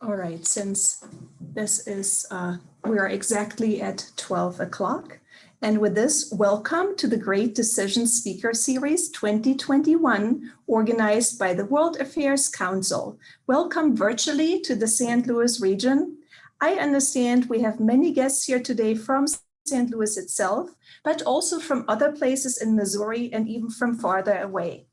All right, since this is, we are exactly at 12 o'clock. And with this, welcome to the Great Decision Speaker Series 2021, organized by the World Affairs Council. Welcome virtually to the St. Louis region. I understand we have many guests here today from St. Louis itself, but also from other places in Missouri and even from farther away.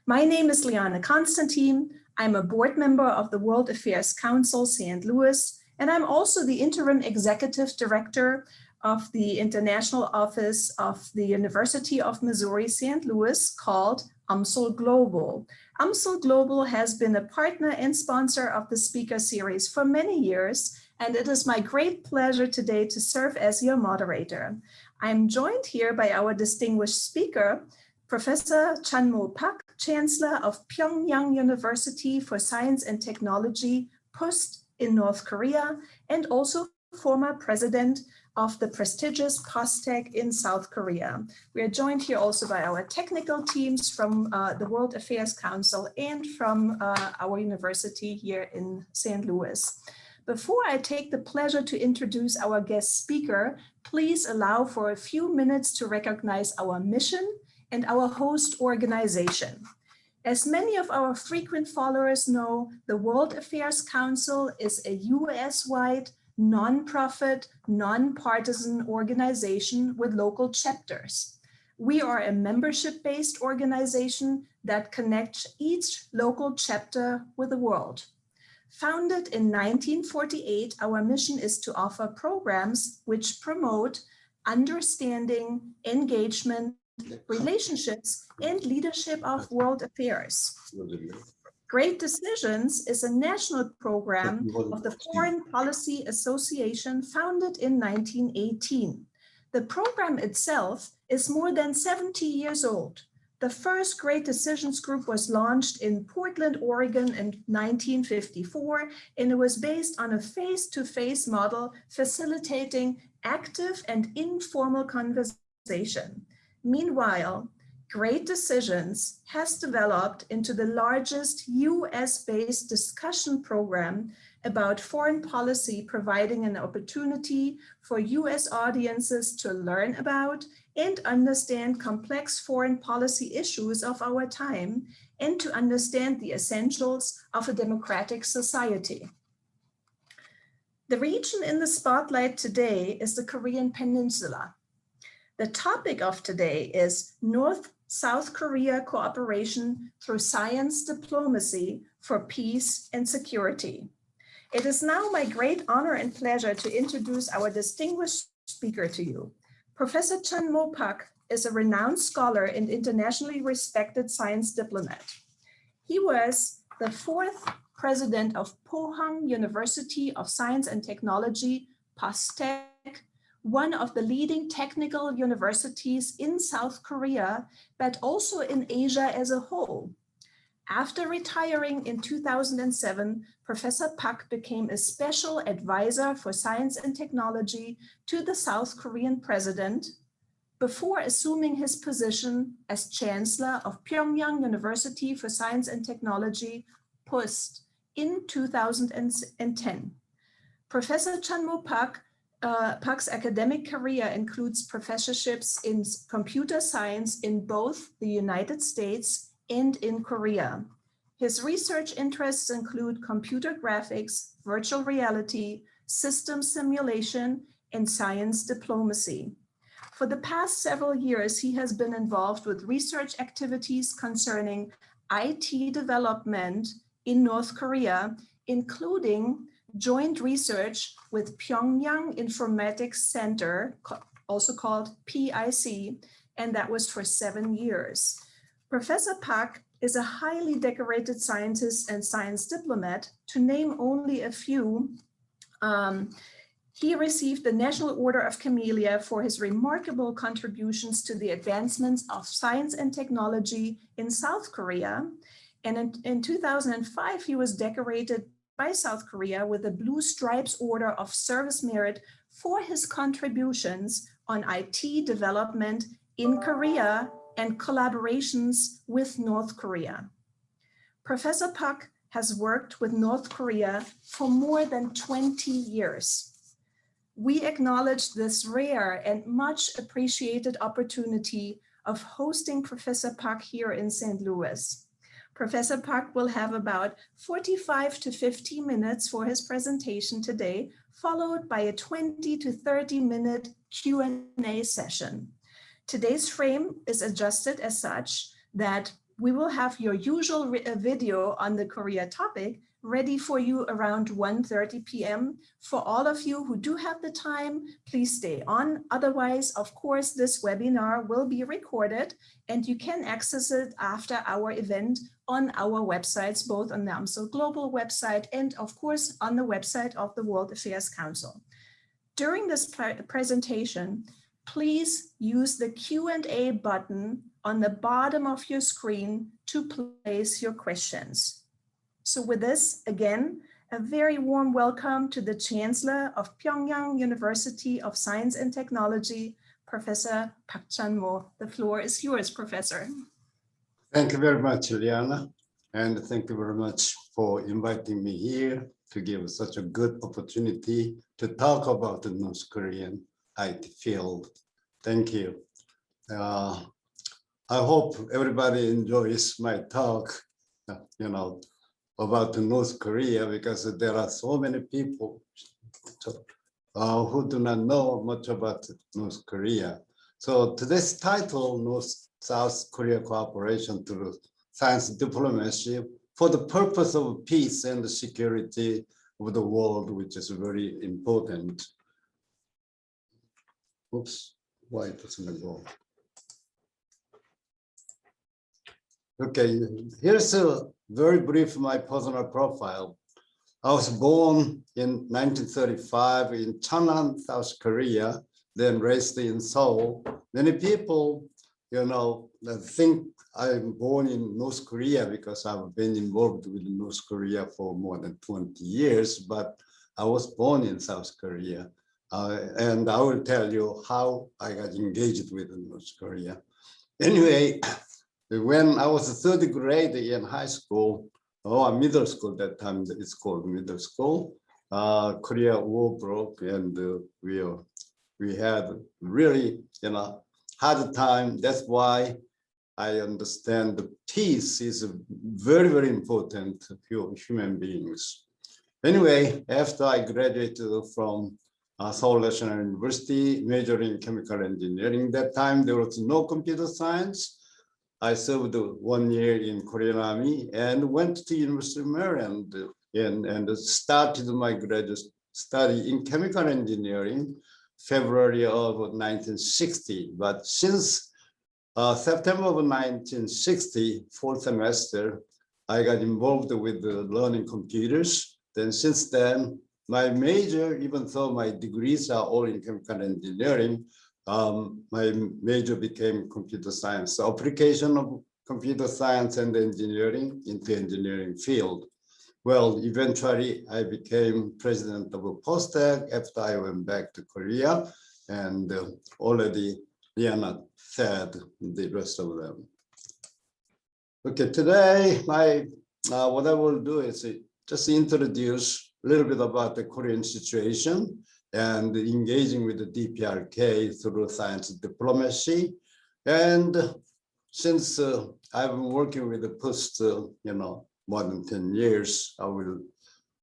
My name is Liane Constantine. I'm a board member of the World Affairs Council, St. Louis, and I'm also the interim executive director of the International Office of the University of Missouri, St. Louis, called UMSL Global. UMSL Global has been a partner and sponsor of the speaker series for many years, and it is my great pleasure today to serve as your moderator. I'm joined here by our distinguished speaker, Professor Chan-Mo Pak, Chancellor of Pyongyang University for Science and Technology, PUST in North Korea, and also former president of the prestigious POSTECH in South Korea. We are joined here also by our technical teams from the World Affairs Council and from our university here in St. Louis. Before I take the pleasure to introduce our guest speaker, please allow for a few minutes to recognize our mission and our host organization. As many of our frequent followers know, the World Affairs Council is a US-wide, non-profit, non-partisan organization with local chapters. We are a membership-based organization that connects each local chapter with the world. Founded in 1948, our mission is to offer programs which promote understanding, engagement, relationships, and leadership of world affairs. Great Decisions is a national program of the Foreign Policy Association founded in 1918. The program itself is more than 70 years old. The first Great Decisions group was launched in Portland, Oregon in 1954, and it was based on a face-to-face model facilitating active and informal conversation. Meanwhile, Great Decisions has developed into the largest US-based discussion program about foreign policy, providing an opportunity for US audiences to learn about and understand complex foreign policy issues of our time and to understand the essentials of a democratic society. The region in the spotlight today is the Korean Peninsula. The topic of today is North-South Korea cooperation through science diplomacy for peace and security. It is now my great honor and pleasure to introduce our distinguished speaker to you. Professor Chan-Mo Pak is a renowned scholar and internationally respected science diplomat. He was the fourth president of Pohang University of Science and Technology, POSTECH, one of the leading technical universities in South Korea, but also in Asia as a whole. After retiring in 2007, Professor Pak became a special advisor for science and technology to the South Korean president before assuming his position as Chancellor of Pyongyang University for Science and Technology, PUST, in 2010. Professor Chan-Mo Pak's academic career includes professorships in computer science in both the United States and in Korea. His research interests include computer graphics, virtual reality, system simulation, and science diplomacy. For the past several years, he has been involved with research activities concerning IT development in North Korea, including joint research with Pyongyang Informatics Center, also called PIC, and that was for 7 years. Professor Pak is a highly decorated scientist and science diplomat. To name only a few, he received the National Order of Camellia for his remarkable contributions to the advancements of science and technology in South Korea. And in 2005, he was decorated by South Korea with the Blue Stripes Order of Service Merit for his contributions on IT development in Korea and collaborations with North Korea. Professor Pak has worked with North Korea for more than 20 years. We acknowledge this rare and much appreciated opportunity of hosting Professor Park here in St. Louis. Professor Park will have about 45 to 50 minutes for his presentation today, followed by a 20 to 30-minute Q&A session. Today's frame is adjusted as such that we will have your usual video on the Korea topic ready for you around 1:30 p.m. For all of you who do have the time, please stay on. Otherwise, of course, this webinar will be recorded and you can access it after our event on our websites, both on the AMSO Global website and of course on the website of the World Affairs Council. During this presentation, please use the Q&A button on the bottom of your screen to place your questions. So with this, again, a very warm welcome to the Chancellor of Pyongyang University of Science and Technology, Professor Park Chan-mo. The floor is yours, Professor. Thank you very much, Liana, and thank you very much for inviting me here to give such a good opportunity to talk about the North Korean IT field. Thank you. I hope everybody enjoys my talk, about North Korea, because there are so many people who do not know much about North Korea. So today's title, North-South Korea Cooperation through Science Diplomacy for the purpose of peace and security of the world, which is very important. Oops, why doesn't it go? Okay, here's a very brief my personal profile. I was born in 1935 in Cheonan, South Korea, then raised in Seoul. Many people, think I'm born in North Korea because I've been involved with North Korea for more than 20 years, but I was born in South Korea. And I will tell you how I got engaged with North Korea. Anyway, when I was third grade in high school, or middle school, that time it's called middle school, Korea War broke, and we had really, hard time. That's why I understand the peace is very, very important to human beings. Anyway, after I graduated from Seoul National University, majoring in chemical engineering, that time there was no computer science. I served 1 year in Korean Army and went to University of Maryland and started my graduate study in chemical engineering, February of 1960. But since September of 1960, fourth semester, I got involved with learning computers. Then since then, my major, even though my degrees are all in chemical engineering, my major became computer science, so application of computer science and engineering into engineering field. Well, eventually I became president of POSTECH after I went back to Korea, and already Liana said the rest of them. Okay, today what I will do is just introduce a little bit about the Korean situation and engaging with the DPRK through science diplomacy. And since I've been working with the PUST, more than 10 years, I will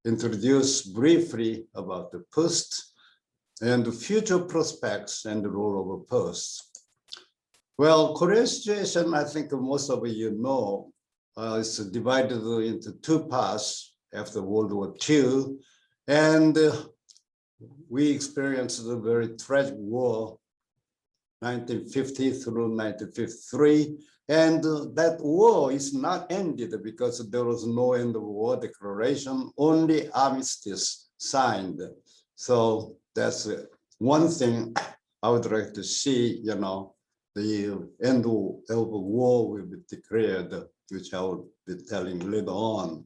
introduce briefly about the PUST and the future prospects and the role of a PUST. Well, Korea's situation, I think most of you know, is divided into two parts after World War II. And we experienced a very tragic war, 1950 through 1953. And that war is not ended because there was no end of war declaration, only armistice signed. So that's one thing I would like to see, the end of war will be declared, which I will be telling later on.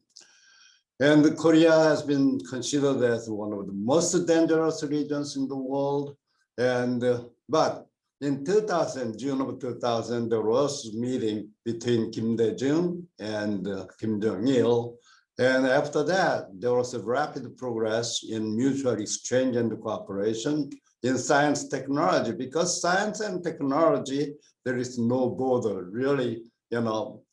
And Korea has been considered as one of the most dangerous regions in the world. And but in 2000, June of 2000, there was a meeting between Dae-Jung and Kim Jong-il. And after that, there was a rapid progress in mutual exchange and cooperation in science technology, because science and technology, there is no border really, in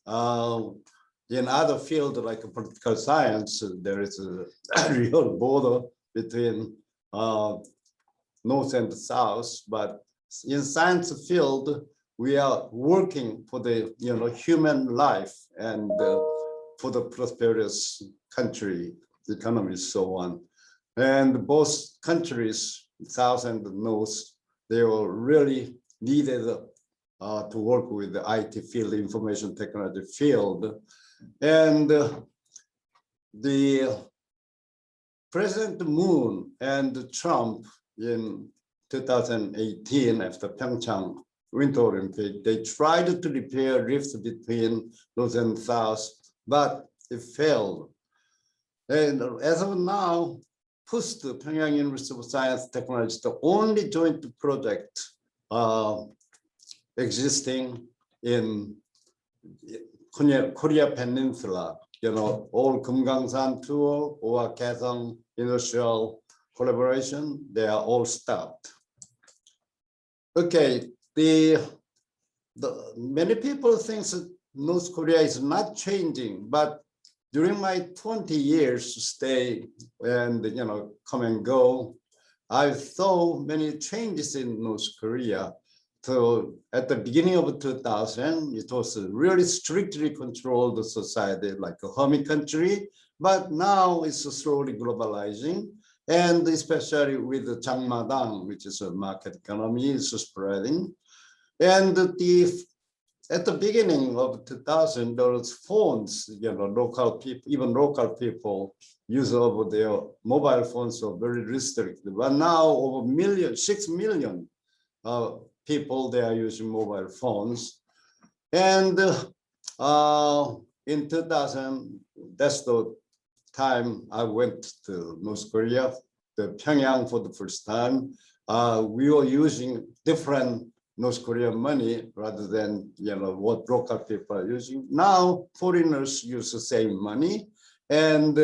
other fields like political science, there is a real border between North and South, but in science field, we are working for the human life and for the prosperous country, economy, so on. And both countries, South and North, they were really needed to work with the IT field, information technology field. And the President Moon and Trump in 2018, after Pyeongchang Winter Olympic, they tried to repair rifts between North and South, but it failed. And as of now, PUST, Pyongyang University of Science Technology, is the only joint project existing in Korea Peninsula. All Kumgangsan tour or Kaesong industrial collaboration, they are all stopped. Okay, many people think that North Korea is not changing, but during my 20 years stay and come and go, I saw many changes in North Korea. So at the beginning of 2000, it was a really strictly controlled society, like a hermit country, but now it's slowly globalizing. And especially with the Changmadang, which is a market economy, is spreading. And at the beginning of 2000, there was phones, local people, even local people use of their mobile phones are very restricted. But now over 6 million people, they are using mobile phones. And in 2000, that's the time I went to North Korea, the Pyongyang for the first time. We were using different North Korean money rather than what local people are using. Now foreigners use the same money, and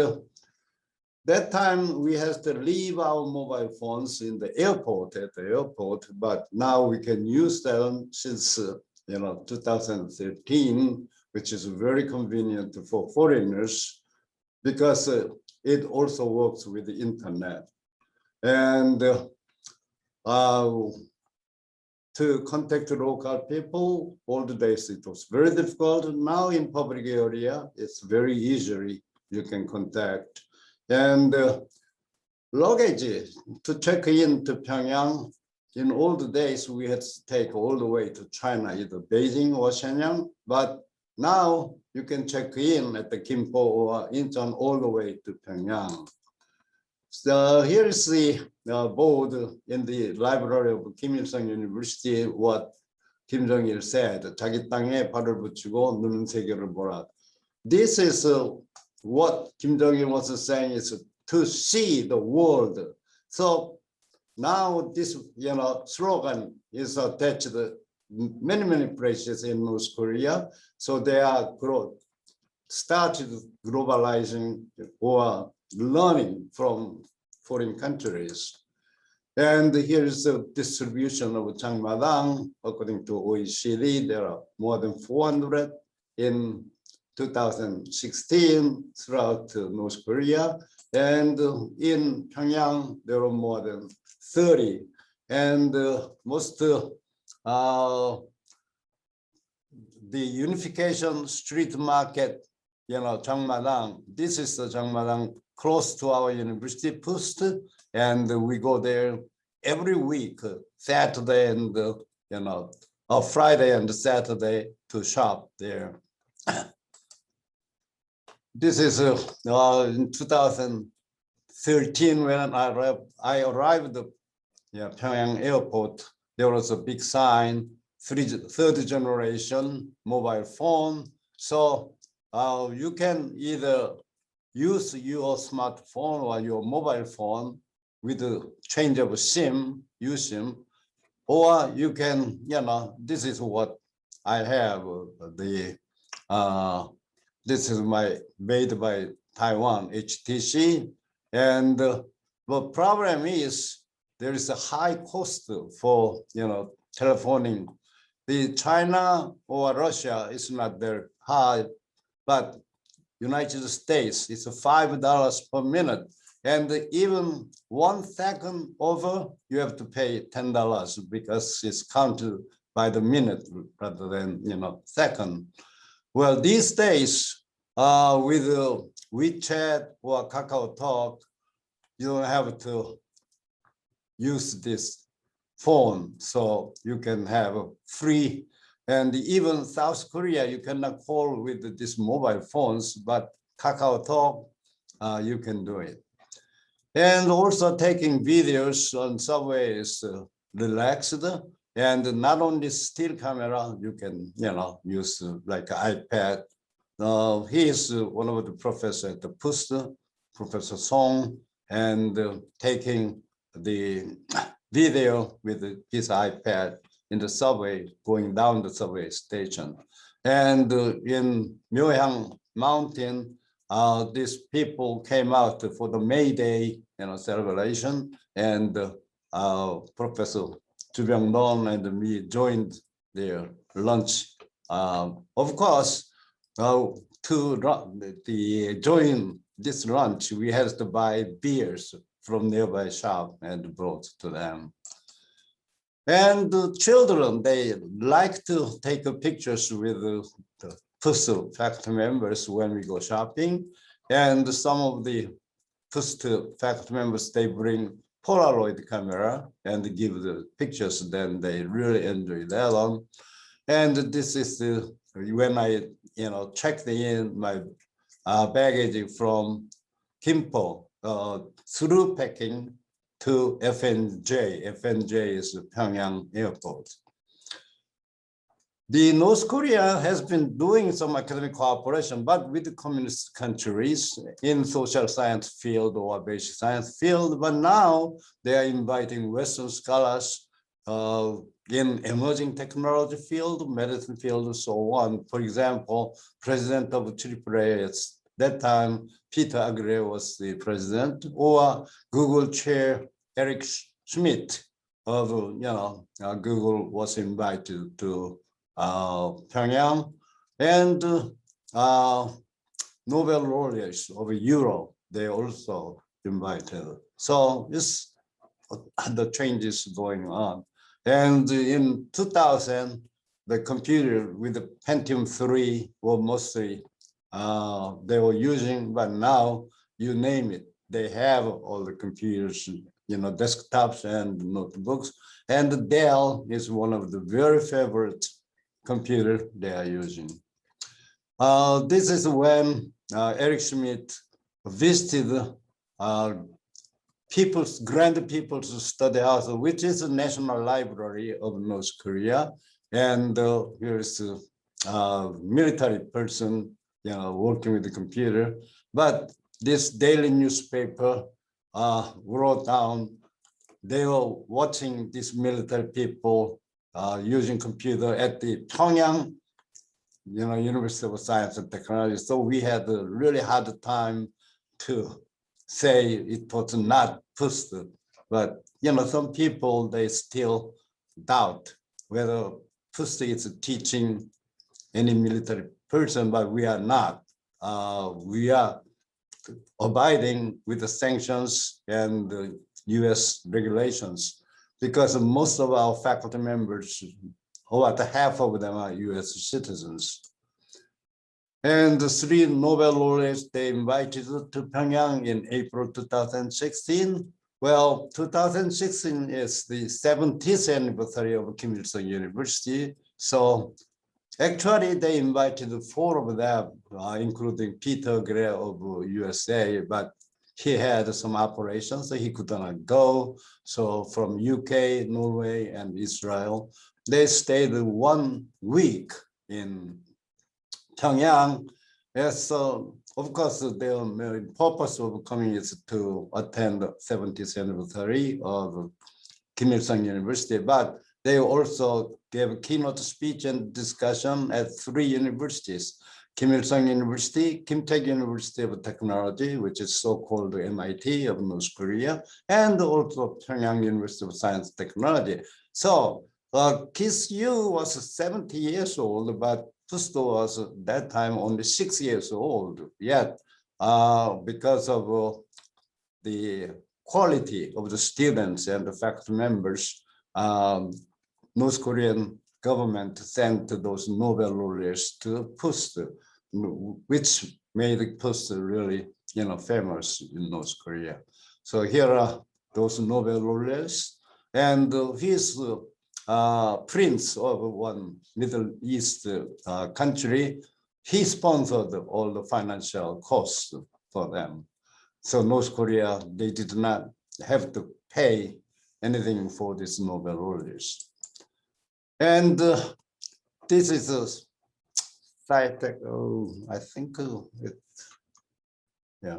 that time we had to leave our mobile phones in the airport, but now we can use them since 2013, which is very convenient for foreigners because it also works with the internet. And to contact local people, all the days it was very difficult. Now in public area, it's very easily you can contact. And luggage to check in to Pyongyang, in all the days we had to take all the way to China, either Beijing or Shenyang. But now you can check in at the Gimpo or Incheon all the way to Pyongyang. So here is the board in the library of Kim Il-sung University, what Kim Jong-il said, 자기 땅에 발을 붙이고 눈은 세계를 보라. This is what Kim Jong-il was saying, is to see the world. So now this slogan is attached to many places in North Korea. So they are started globalizing or learning from foreign countries. And here is the distribution of Changmadang. According to OECD, there are more than 400 in 2016 throughout North Korea. And in Pyongyang, there are more than 30. And most the unification street market, Changmadang, this is the Changmadang close to our university, PUST, and we go there every week, Saturday and Friday and Saturday to shop there. This is in 2013 when I arrived at Pyongyang airport. There was a big sign, third generation mobile phone. So you can either use your smartphone or your mobile phone with the change of SIM, eSIM, or you can, this is what I have. This is made by Taiwan, HTC. And the problem is there is a high cost for, telephoning. The China or Russia is not very high, but United States is $5 per minute. And even 1 second over, you have to pay $10 because it's counted by the minute rather than, second. Well, these days, with WeChat or KakaoTalk, you don't have to use this phone, so you can have free. And even South Korea, you cannot call with these mobile phones, but KakaoTalk, you can do it. And also taking videos on subway is relaxed. And not only still camera, you can, use like an iPad. He is one of the professors at the PUST, Professor Song, and taking the video with his iPad in the subway, going down the subway station. And in Myohyang Mountain, these people came out for the May Day, celebration, and Professor Chu Byung-non and me joined their lunch. Of course, to join this lunch, we had to buy beers from nearby shop and brought to them. And the children, they like to take pictures with the PUST faculty members when we go shopping. And some of the PUST faculty members, they bring Polaroid camera and give the pictures, then they really enjoy that one. And this is when I, checked in my baggage from Gimpo through Peking to FNJ. FNJ is Pyongyang Airport. The North Korea has been doing some academic cooperation, but with the communist countries in social science field or basic science field. But now they are inviting Western scholars in emerging technology field, medicine field, and so on. For example, president of AAA at that time, Peter Agre was the president, or Google chair Eric Schmidt of Google was invited to Pyongyang, and Nobel laureates of Europe, they also invited. So this the changes going on. And in 2000, the computer with the Pentium 3 were mostly they were using, but now you name it, they have all the computers, desktops and notebooks. And Dell is one of the very favorite computer they are using. This is when Eric Schmidt visited Grand People's Study House, which is the National Library of North Korea. And here is a military person, working with the computer. But this daily newspaper wrote down, they were watching these military people using computer at the Pyongyang, University of Science and Technology. So we had a really hard time to say it was not PUST, but some people, they still doubt whether PUST is teaching any military person, but we are not. We are abiding with the sanctions and the US regulations, because most of our faculty members, about half of them are US citizens. And the 3 Nobel laureates, they invited to Pyongyang in April 2016. Well, 2016 is the 70th anniversary of Kim Il-sung University. So actually they invited 4 of them, including Peter Gray of USA, but he had some operations, so he could not go. So from UK, Norway, and Israel, they stayed 1 week in Pyongyang. Yes, so of course, their main purpose of coming is to attend the 70th anniversary of Kim Il-sung University, but they also gave a keynote speech and discussion at 3 universities. Kim Il-sung University, Kim-taek University of Technology, which is so-called MIT of North Korea, and also Pyongyang University of Science and Technology. So KISS-U was 70 years old, but PUST was at that time only 6 years old. Yet, because of the quality of the students and the faculty members, North Korean government sent those Nobel laureates to PUST, which made PUST really, famous in North Korea. So here are those Nobel laureates, and he's prince of one Middle East country. He sponsored all the financial costs for them. So North Korea, they did not have to pay anything for these Nobel laureates. And this is a sci-tech, I think yeah,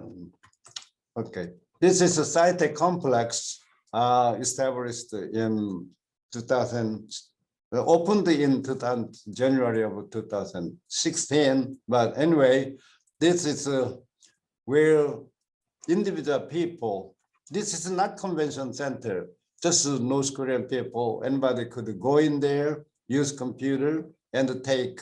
okay. This is a sci-tech complex established in 2000, opened in January of 2016. But anyway, this is where individual people, this is not convention center, just North Korean people, anybody could go in there, use computer, and take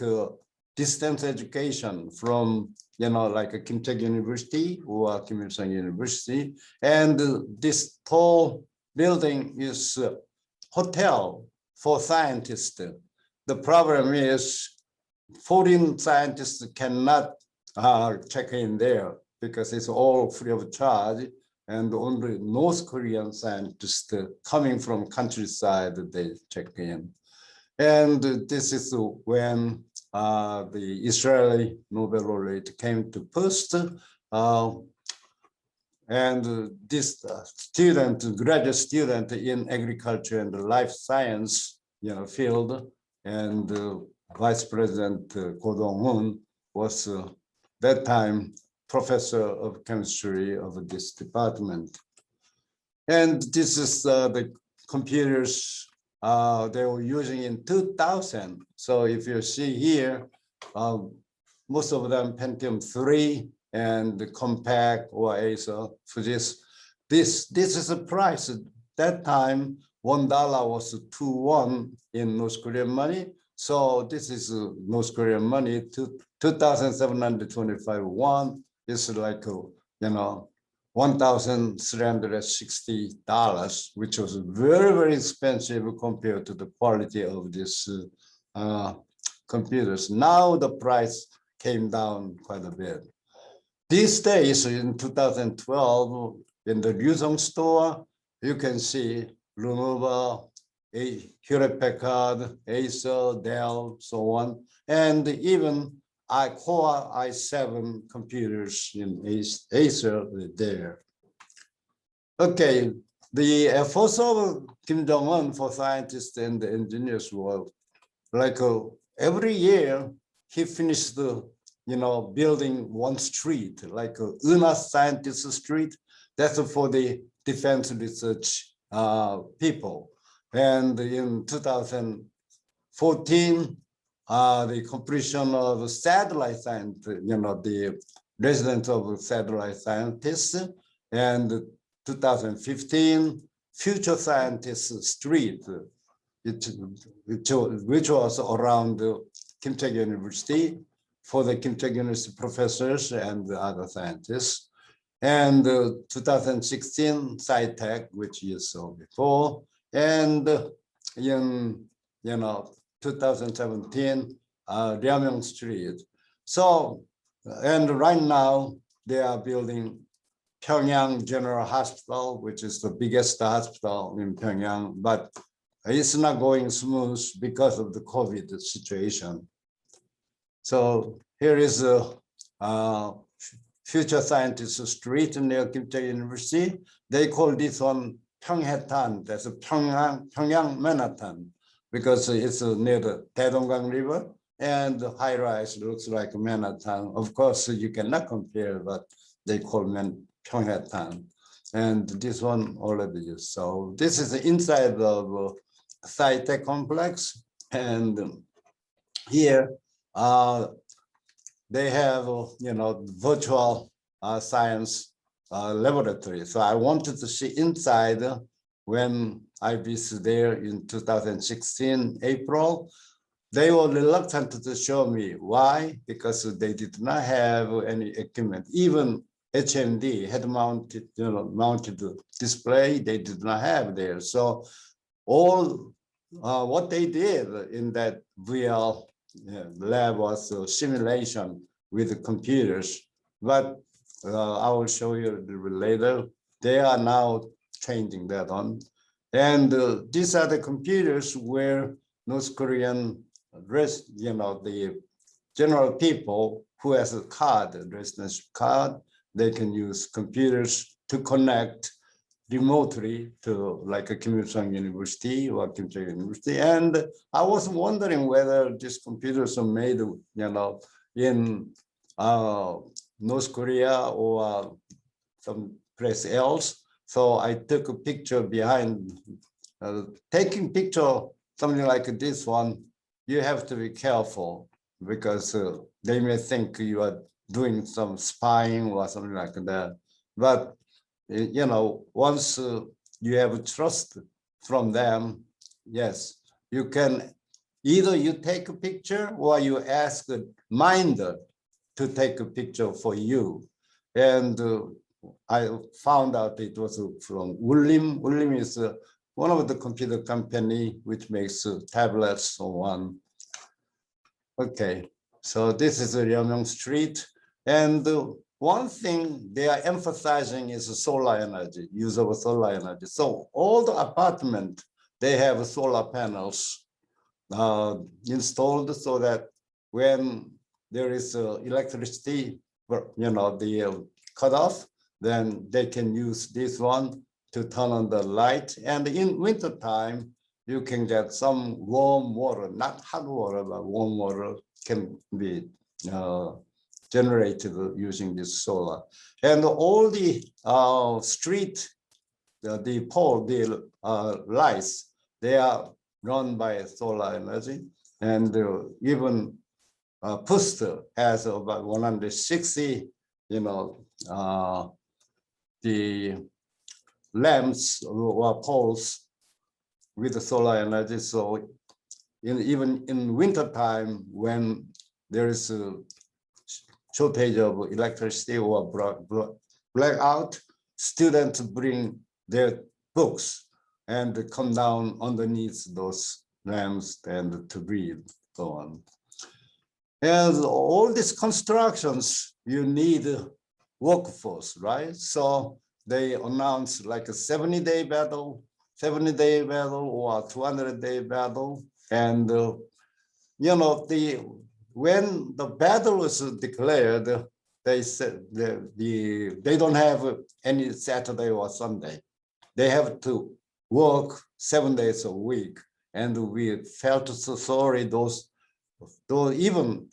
distance education from, like a Kim-taek University or Kim Il-sung University. And this tall building is hotel for scientists. The problem is foreign scientists cannot check in there because it's all free of charge, and only North Korean scientists coming from countryside, they check in. And this is when the Israeli Nobel laureate came to PUST, and this graduate student in agriculture and life science, field, and Vice President Go Dong-un was that time professor of chemistry of this department. And this is the computers they were using in 2000. So if you see here, most of them Pentium 3 and compact or Acer for this. This is a price. At that time, $1 was 2 won in North Korean money. So this is North Korean money, 2,725 won. It's like, $1,360, which was very, very expensive compared to the quality of these computers. Now the price came down quite a bit. These days, in 2012, in the Ryusong store, you can see Lenovo, Hewlett-Packard, Acer, Dell, so on, and even Core i7 computers in Acer there. Okay, the efforts of Kim Jong-un for scientists and engineers were like every year he finished building one street, like Una Scientist Street. That's for the defense research people. And in 2014, the completion of satellite science, the residence of satellite scientists, and 2015, Future Scientist Street, which was around Kim-taek University for the Kim-taek University professors and other scientists. And 2016, SciTech, which you saw before, and in 2017, Liamyang Street. So, and right now they are building Pyongyang General Hospital, which is the biggest hospital in Pyongyang, but it's not going smooth because of the COVID situation. So here is a Future Scientist Street near Kim-taek University. They call this one Pyeonghatan, that's a Pyongyang Manhattan, because it's near the Dae-Jung River, and the high rise looks like Manhattan. Of course, you cannot compare, but they call Pyeonghatan. And this one already used. So this is the inside of SciTech complex. And here, they have, virtual science laboratory. So I wanted to see inside when I visited there in 2016, April. They were reluctant to show me. Why? Because they did not have any equipment. Even HMD, head mounted, mounted display, they did not have there. So all what they did in that VR lab was simulation with computers. But I will show you a little bit later. They are now changing that on. And these are the computers where North Korean the general people who has a card, a residence card, they can use computers to connect remotely to like a Kim Il-sung University or Kim Il-sung University. And I was wondering whether these computers are made, in North Korea or some place else. So I took a picture behind, taking picture, something like this one, you have to be careful because they may think you are doing some spying or something like that. But, once you have trust from them, yes, you can either you take a picture or you ask a minder to take a picture for you. And I found out it was from Ullim. Ullim is one of the computer company which makes tablets so on. Okay, so this is Ryomyong Street. And one thing they are emphasizing is solar energy, use of solar energy. So all the apartment, they have solar panels installed so that when there is electricity, the cutoff, then they can use this one to turn on the light. And in winter time, you can get some warm water, not hot water, but warm water can be generated using this solar. And all the street, the pole, the lights, they are run by solar energy. And even PUST has about 160, the lamps or poles with the solar energy. So even in winter time, when there is a shortage of electricity or blackout, students bring their books and come down underneath those lamps and to read, so on. And all these constructions, you need a workforce, right? So they announced like a 70-day battle, 70-day battle or 200-day battle. And, when the battle was declared, they said they don't have any Saturday or Sunday. They have to work 7 days a week. And we felt so sorry, those even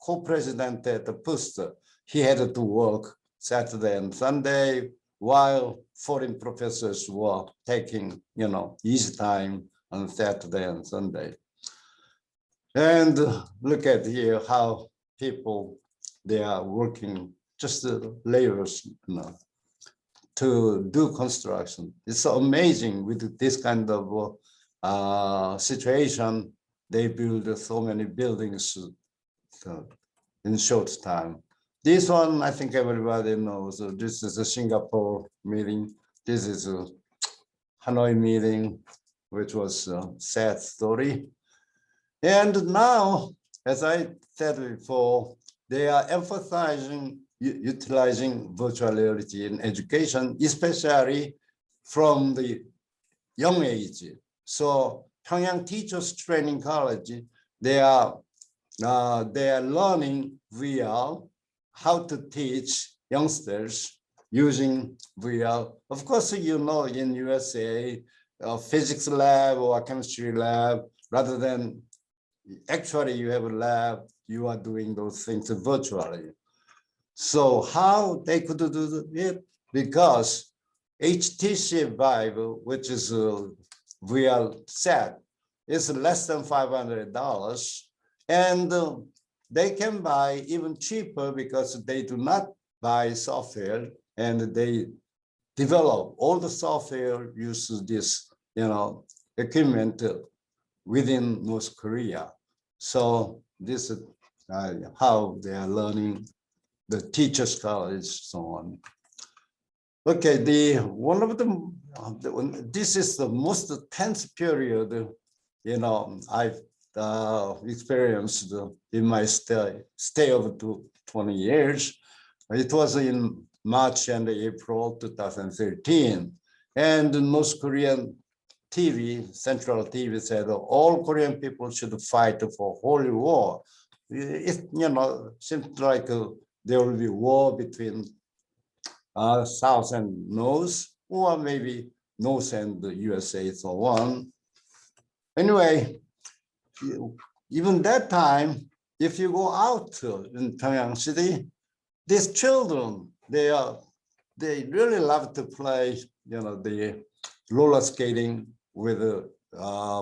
co-president at the PUST, he had to work Saturday and Sunday while foreign professors were taking, easy time on Saturday and Sunday. And look at here how people, they are working, just laborers, to do construction. It's so amazing with this kind of situation. They build so many buildings in short time. This one, I think everybody knows. This is a Singapore meeting. This is a Hanoi meeting, which was a sad story. And now, as I said before, they are emphasizing utilizing virtual reality in education, especially from the young age. So Pyongyang Teachers Training College, they are learning VR how to teach youngsters using VR. Of course, in USA, physics lab or chemistry lab, rather than actually you have a lab, you are doing those things virtually. So how they could do it? Because HTC Vive, which is a VR set, is less than $500. And they can buy even cheaper because they do not buy software, and they develop all the software uses this, equipment within North Korea. So this is how they are learning, the teachers' college, so on. Okay, this is the most tense period, I've experienced in my stay of 20 years. It was in March and April 2013, and North Korean TV, Central TV said all Korean people should fight for holy war. It seems like there will be war between South and North, or maybe North and the USA, so on. Anyway, even that time, if you go out in Pyongyang city, these children, they really love to play, the roller skating with the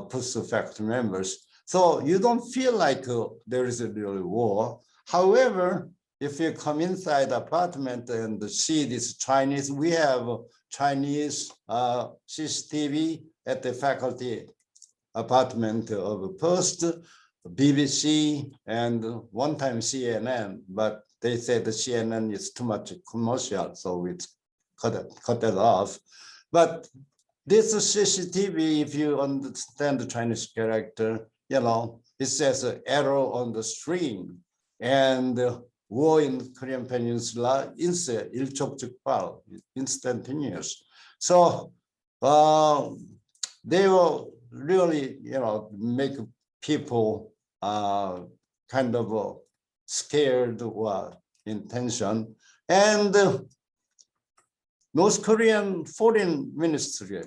PUST faculty members. So you don't feel like there is a real war. However, if you come inside the apartment and see this Chinese, we have Chinese CCTV at the faculty apartment of POST, BBC, and one time CNN, but they said the CNN is too much commercial, so we cut that off. But this CCTV, if you understand the Chinese character, it says arrow on the string, and war in Korean Peninsula is 일촉즉발, instantaneous. So they will really, make people kind of scared or in tension. And North Korean Foreign Ministry,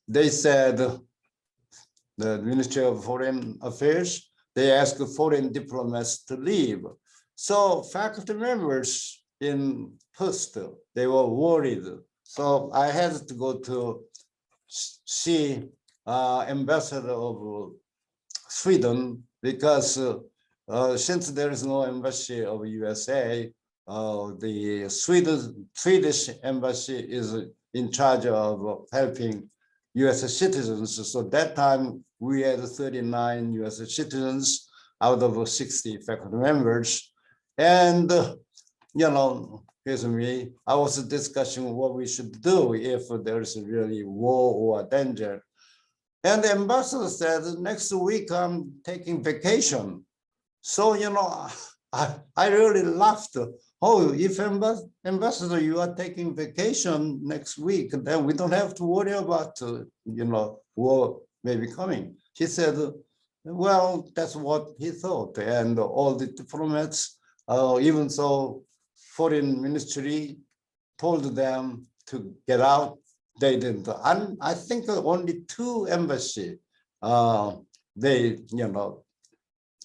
they said, the Ministry of Foreign Affairs, they asked foreign diplomats to leave. So faculty members in PUST, they were worried. So I had to go to see ambassador of Sweden, because since there is no embassy of USA, the Swedish embassy is in charge of helping US citizens. So that time we had 39 US citizens out of 60 faculty members. And, here's me, I was discussing what we should do if there is really war or danger. And the ambassador said, next week I'm taking vacation. So, I really laughed. Oh, if ambassador, you are taking vacation next week, then we don't have to worry about, war maybe coming. He said, well, that's what he thought. And all the diplomats, even so, foreign ministry told them to get out. They didn't. And I think only 2 embassies, they,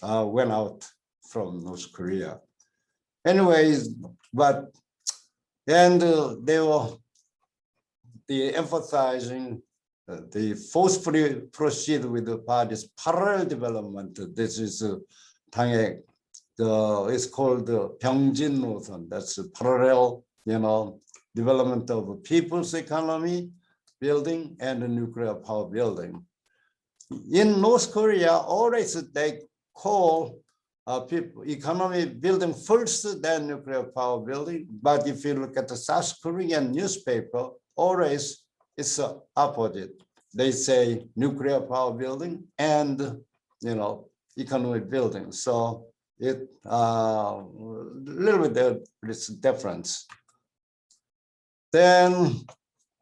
went out from North Korea. Anyways, and they were emphasizing the forcefully proceed with the party's parallel development. This is it's called Byungjin notion. That's a parallel, development of people's economy building and a nuclear power building. In North Korea, always they call people economy building first, then nuclear power building. But if you look at the South Korean newspaper, always it's opposite. They say nuclear power building and economic building. So it a little bit there is a difference. Then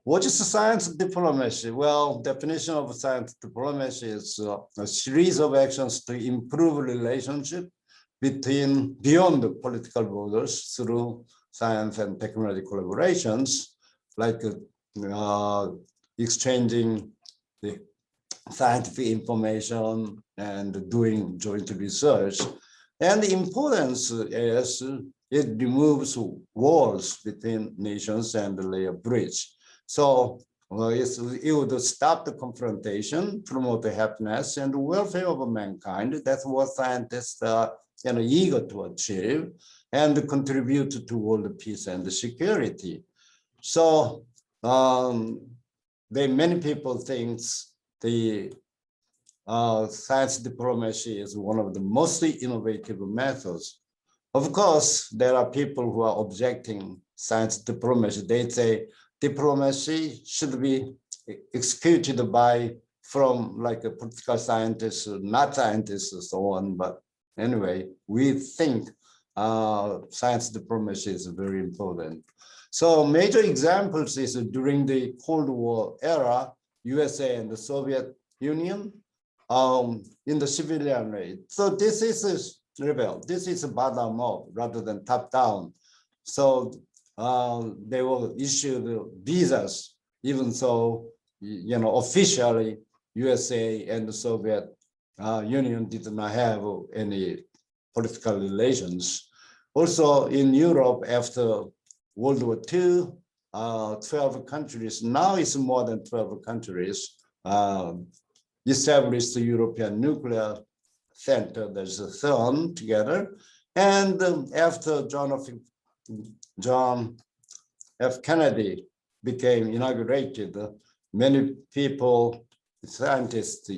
what is science diplomacy? Well, definition of science diplomacy is a series of actions to improve relationship beyond the political borders through science and technology collaborations, like exchanging the scientific information and doing joint research. And the importance is it removes walls between nations and lay a bridge. So it would stop the confrontation, promote the happiness and welfare of mankind. That's what scientists eager to achieve and contribute to world peace and security. So many people think the science diplomacy is one of the most innovative methods. Of course, there are people who are objecting science diplomacy. They say diplomacy should be executed from like a political scientist, not scientists, and so on. But anyway, we think science diplomacy is very important. So major examples is during the Cold War era, USA and the Soviet Union in the civilian rate. So this is bottom up rather than top down. So they will issue the visas, even though officially USA and the Soviet Union did not have any political relations. Also in Europe after World War II, 12 countries, now it's more than 12 countries, established the European Nuclear Center, there's a CERN together. And after John F. Kennedy became inaugurated, many people, scientists,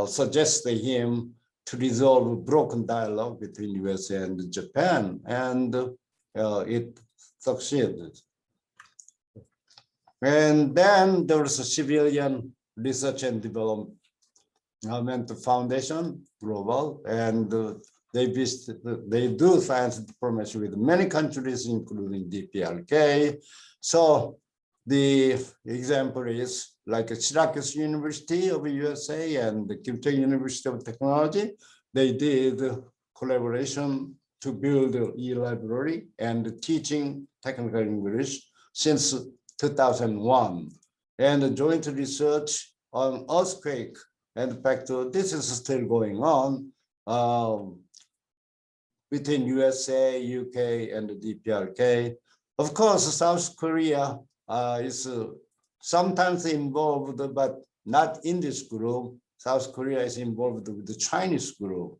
suggested him to resolve broken dialogue between USA and Japan, and it succeeded. And then there was a civilian research and development foundation, global, and they do science diplomacy with many countries, including DPRK. So the example is like Syracuse University of USA and the Kim Tae University of Technology. They did collaboration to build an e-library and teaching technical English since 2001. And joint research on earthquake, and in fact, this is still going on between USA, UK, and the DPRK. Of course, South Korea is sometimes involved, but not in this group. South Korea is involved with the Chinese group.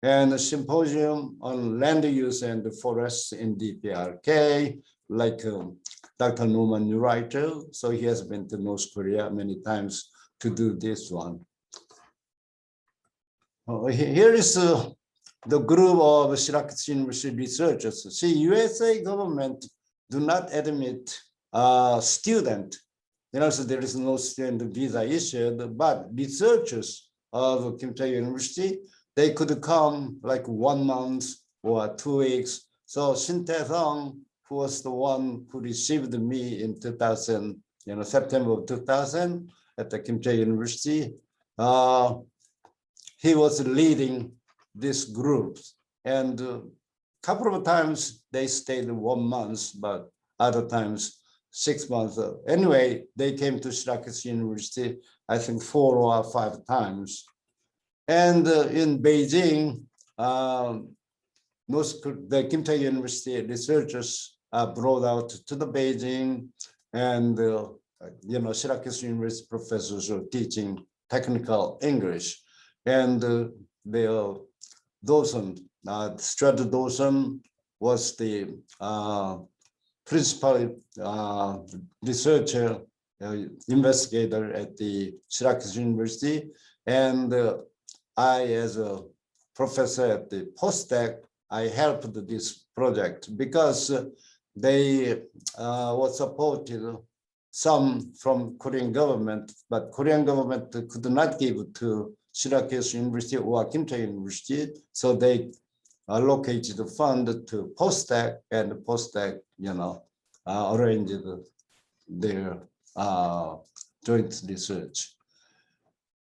And a symposium on land use and the forests in DPRK, like Dr. Norman Newright. So he has been to North Korea many times to do this one. Here is the group of Syracuse University researchers. See, USA government do not admit student. So there is no student visa issued, but researchers of Kim Tae University, they could come like 1 month or 2 weeks. So Shin Tae-sung, who was the one who received me in 2000, September of 2000 at the Kim Tae University, he was leading this group. And a couple of times they stayed 1 month, but other times 6 months. Anyway, they came to Syracuse University, I think 4 or 5 times. And in Beijing, the Kim Tae University researchers brought out to the Beijing, and Syracuse University professors are teaching technical English. And Dawson, Stuart Dawson was the principal researcher, investigator at the Syracuse University. And I, as a professor at the POSTECH, I helped this project because they were supported some from Korean government, but Korean government could not give to Syracuse University or Kim Tae University, so they allocated the fund to POSTECH, and POSTECH, arranged their joint research.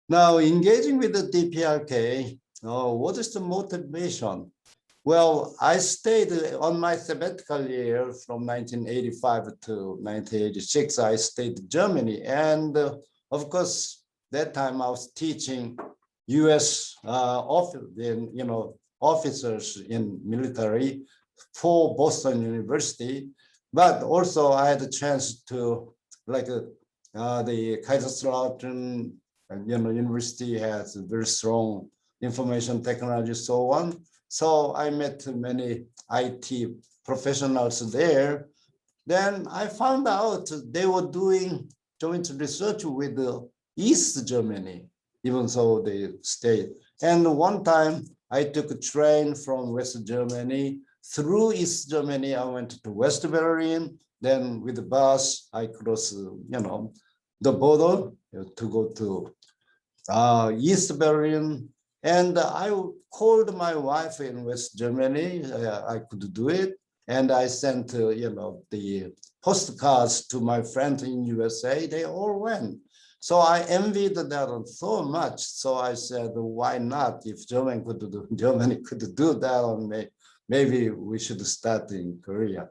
Now, engaging with the DPRK, what is the motivation? Well, I stayed on my sabbatical year from 1985 to 1986. I stayed in Germany, and of course, that time I was teaching U.S. officers in military for Boston University, but also I had a chance to, like the Kaiserslautern, University has a very strong, information technology, so on. So I met many IT professionals there. Then I found out they were doing joint research with East Germany, even though they stayed. And one time I took a train from West Germany through East Germany. I went to West Berlin. Then with the bus, I crossed, the border to go to East Berlin. And I called my wife in West Germany. I could do it. And I sent, the postcards to my friends in USA. They all went. So I envied that so much. So I said, why not? If Germany could do that, on me, maybe we should start in Korea.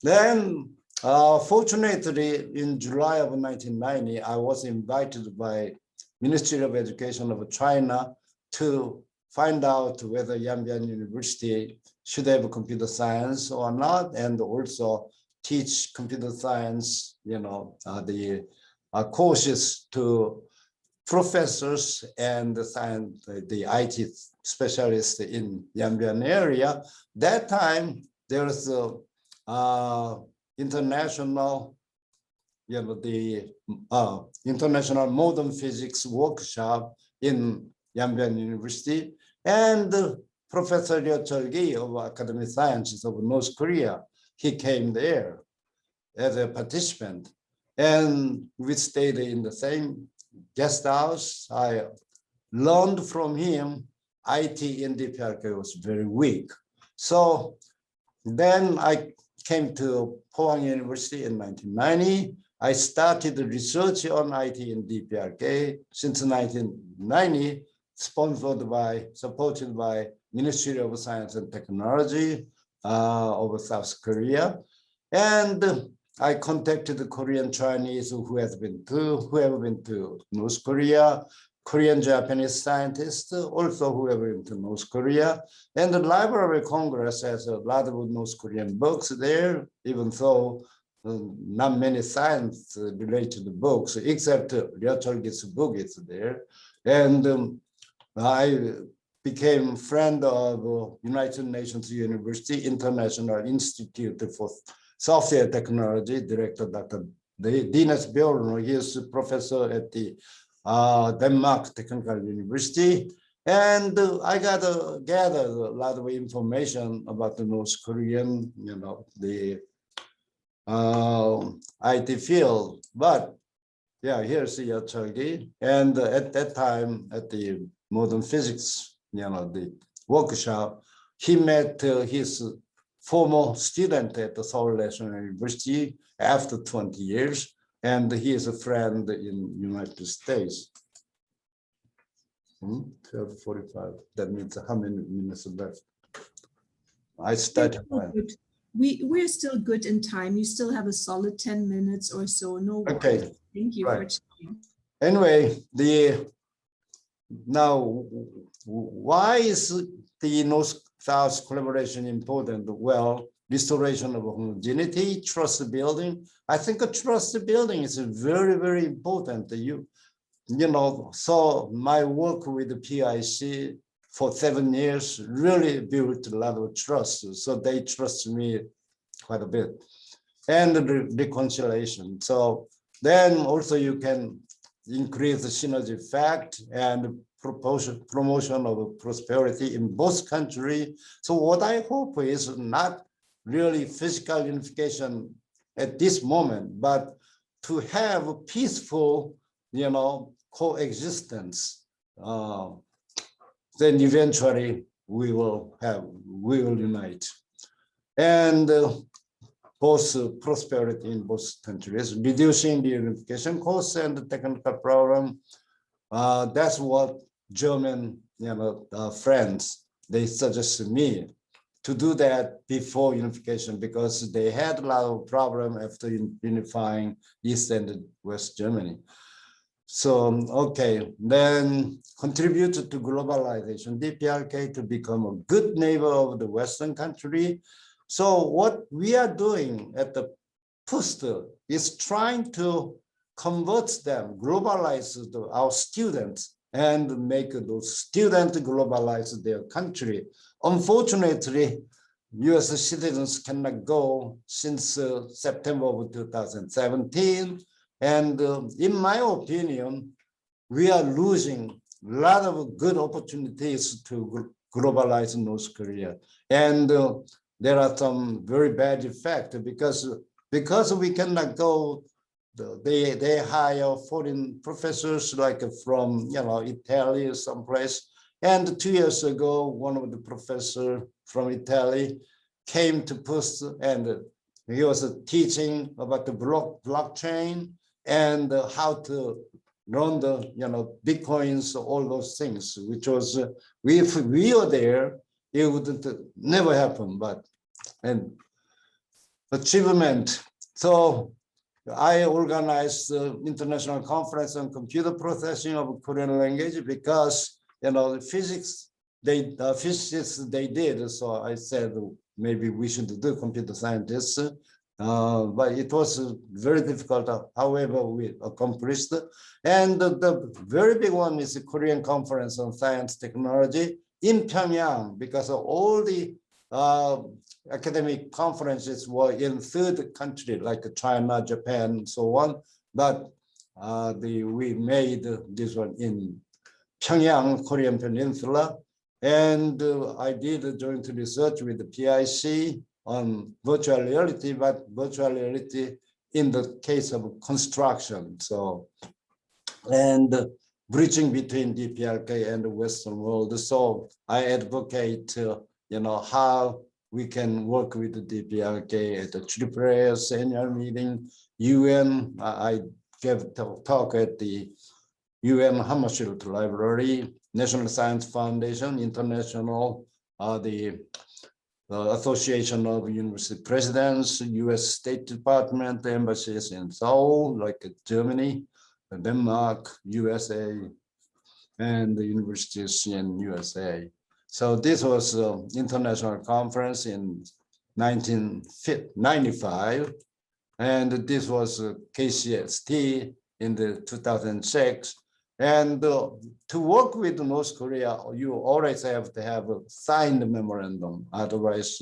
Then, fortunately, in July of 1990, I was invited by Ministry of Education of China to find out whether Yanbian University should have computer science or not, and also teach computer science, the courses to professors and the IT specialists in Yanbian area. That time, there was a international, the International Modern Physics workshop in Yanbian University, and Professor Ryo Chol-gi of Academic Sciences of North Korea, he came there as a participant, and we stayed in the same guest house. I learned from him. IT in DPRK was very weak. So then I came to Pohang University in 1990. I started research on IT in DPRK since 1990, supported by Ministry of Science and Technology of South Korea. And I contacted the Korean Chinese who have been to North Korea, Korean Japanese scientists also who have been to North Korea. And the Library of Congress has a lot of North Korean books there, even though not many science related books, except Ryo Chol-gi's book is there. And I became friend of United Nations University International Institute for Software Technology, Director Dr. Dines Bjørn. He is a professor at the Denmark Technical University. And I gathered a lot of information about the North Korean, the IT field. But yeah, here's Ryo Chol-gi. And at that time, at the Modern Physics, the workshop, he met his former student at the Seoul National University after 20 years, and he is a friend in United States. 12:45. That means how many minutes left? I started. We're still good in time. You still have a solid 10 minutes or so. No worries. Okay. Thank you for sharing. Anyway, now why is the North-South collaboration important? Well, restoration of homogeneity, trust building. I think a trust building is very, very important. So my work with the PIC for 7 years really built a lot of trust. So they trust me quite a bit. And the reconciliation. So then also you can increase the synergy effect and promotion of prosperity in both countries. So what I hope is not really physical unification at this moment, but to have a peaceful, coexistence. Then eventually we will unite. And both prosperity in both countries, reducing the unification costs and the technical problem. That's what German, friends, they suggested me to do that before unification because they had a lot of problem after unifying East and West Germany. So, okay, then contribute to globalization, DPRK to become a good neighbor of the Western country. So what we are doing at the PUST is trying to convert them, globalize our students and make those students globalize their country. Unfortunately, US citizens cannot go since September of 2017. And in my opinion, we are losing a lot of good opportunities to globalize North Korea. And there are some very bad effects because we cannot go. They hire foreign professors like from Italy or someplace. And 2 years ago, one of the professors from Italy came to PUST, and he was teaching about the blockchain and how to run the Bitcoins, all those things, which was if we were there, it would never happen. But and achievement. So I organized the international conference on computer processing of Korean language because the physics they did. So I said maybe we should do computer scientists, but it was very difficult. However, we accomplished. And the very big one is the Korean Conference on Science Technology in Pyongyang, because of all the academic conferences were in third country like China, Japan, and so on. But we made this one in Pyongyang, Korean Peninsula. And I did joint research with the PIC on virtual reality, but virtual reality in the case of construction. So, and bridging between DPRK and the Western world. So I advocate, how we can work with the DPRK at the AAA annual meeting, UN. I gave a talk at the UN Hammersmith Library, National Science Foundation, International, the Association of University Presidents, US State Department, embassies in Seoul, like Germany, Denmark, USA, and the universities in USA. So this was an international conference in 1995, and this was KCST in the 2006. And to work with North Korea, you always have to have a signed memorandum, otherwise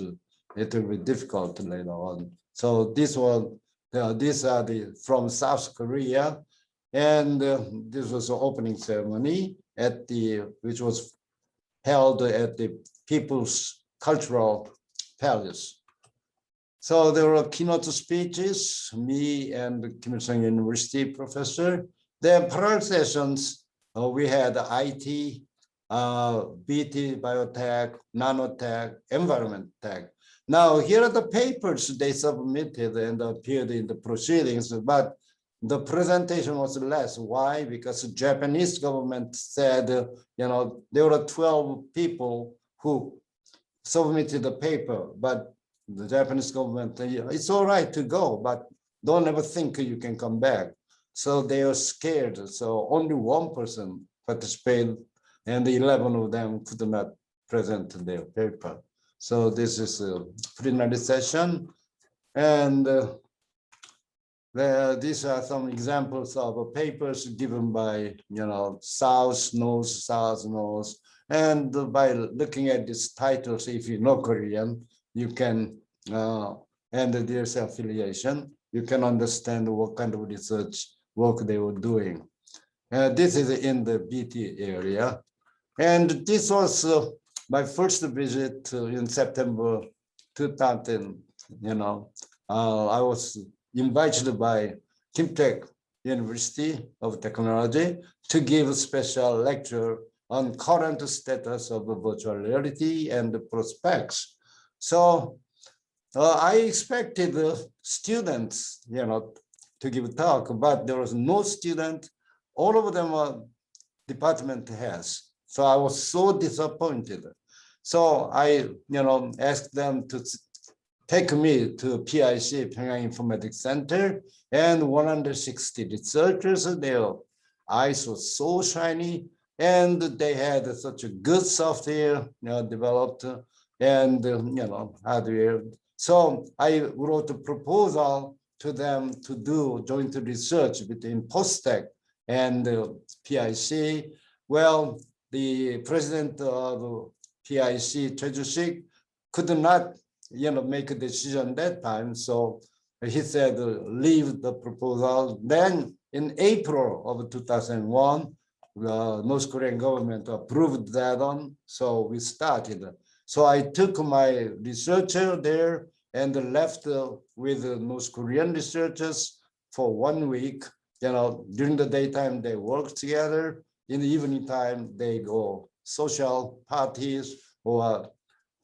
it will be difficult later on. So this one, these are from South Korea, and this was the opening ceremony which was held at the People's Cultural Palace. So there were keynote speeches, me and Kim Il-sung University professor. Then parallel sessions, we had IT, BT, biotech, nanotech, environment tech. Now, here are the papers they submitted and appeared in the proceedings, but the presentation was less. Why? Because the Japanese government said, there were 12 people who submitted the paper, but the Japanese government, it's all right to go, but don't ever think you can come back. So they are scared. So only one person participated, and 11 of them could not present their paper. So this is a plenary session, and these are some examples of papers given by South, North, South, North, and by looking at these titles, if you know Korean, you can and there's affiliation, you can understand what kind of research work they were doing. This is in the BT area. And this was my first visit in September 2000. I was invited by Kim-Taek University of Technology to give a special lecture on current status of virtual reality and the prospects. So I expected students, to give a talk, but there was no student. All of them are department heads. So I was so disappointed. So I, asked them to take me to PIC, Pyongyang Informatics Center, and 160 researchers. Their eyes were so shiny, and they had such a good software, developed, and hardware. So I wrote a proposal to them to do joint research between POSTECH and PIC. well, the president of PIC, Choi could not, make a decision that time. So he said, leave the proposal. Then in April of 2001, the North Korean government approved that one. So we started. So I took my researcher there and left with North Korean researchers for 1 week. During the daytime, they work together. In the evening time, they go social parties or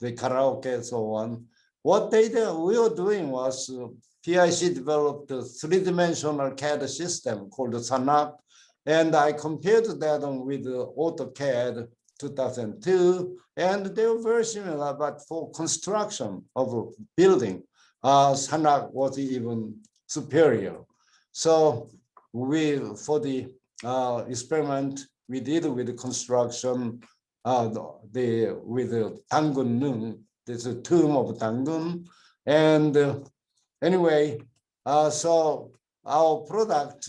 the karaoke and so on. What we were doing was PIC developed a three-dimensional CAD system called SANAP, and I compared that with AutoCAD 2002, and they were very similar, but for construction of a building, SANAP was even superior. So for the experiment we did with the construction, with the Dangun, there's a tomb of Dangun, and anyway, so our product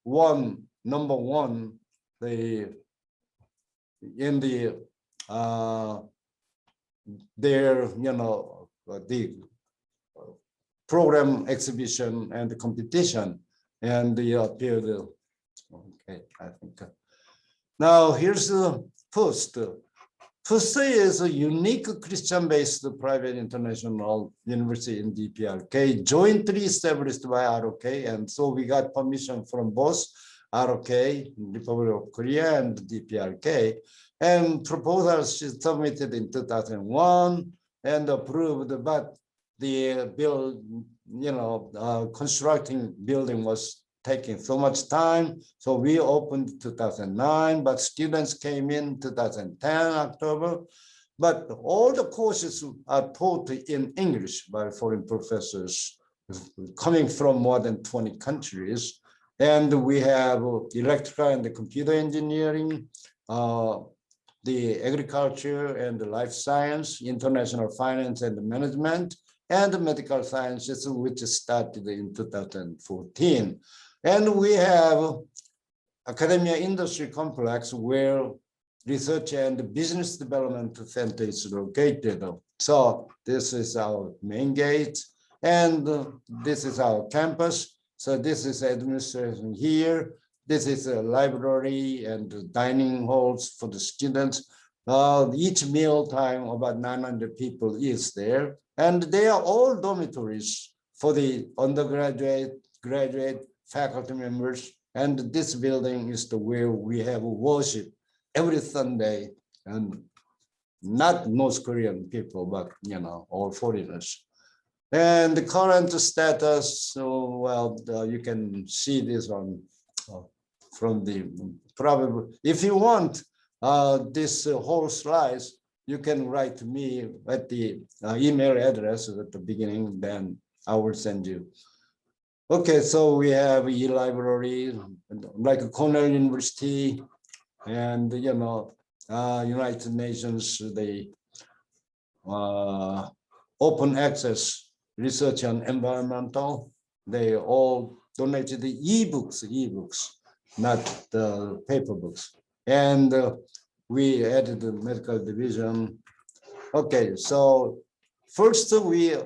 won number one in the the program exhibition and the competition, and they appeared. Okay, I think. Now here's the PUST. PUST is a unique Christian-based private international university in DPRK, jointly established by ROK, and so we got permission from both ROK, Republic of Korea, and DPRK, and proposals submitted in 2001 and approved, but the constructing building was taking so much time. So we opened 2009, but students came in 2010, October. But all the courses are taught in English by foreign professors coming from more than 20 countries. And we have electrical and computer engineering, the agriculture and the life science, international finance and management, and medical sciences, which started in 2014. And we have academia industry complex where research and business development center is located. So this is our main gate, and this is our campus. So this is administration here. This is a library and dining halls for the students. Each meal time, about 900 people is there. And they are all dormitories for the undergraduate, graduate, faculty members. And this building is where we have worship every Sunday, and not North Korean people, but all foreigners. And the current status, so well, you can see this on from the probably. If you want this whole slides, you can write to me at the email address at the beginning. Then I will send you. Okay, so we have e-library like Cornell University, and United Nations, the open access research on environmental. They all donated the ebooks, not the paper books. And we added the medical division. Okay, so first we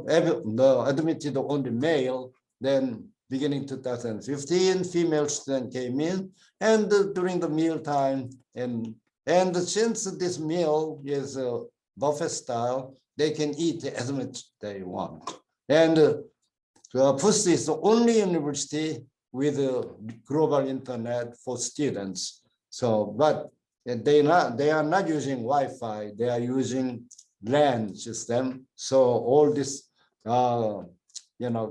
admitted only male, then beginning 2015, female student came in, and during the meal time, and since this meal is a buffet style, they can eat as much they want. And PUST is the only university with a global internet for students. So, but they are not using Wi-Fi, they are using LAN system. So all this,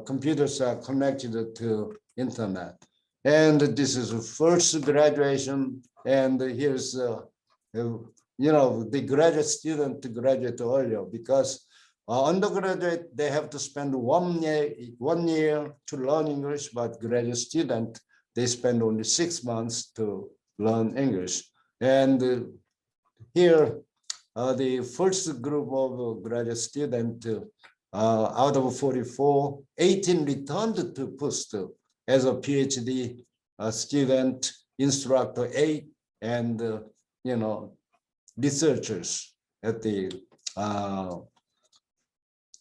computers are connected to internet. And this is the first graduation. And here's, the graduate student to graduate earlier, because undergraduate, they have to spend 1 year to learn English, but graduate student, they spend only 6 months to learn English. And here, the first group of graduate students, out of 44, 18 returned to PUST as a PhD student, instructor, 8 and researchers at the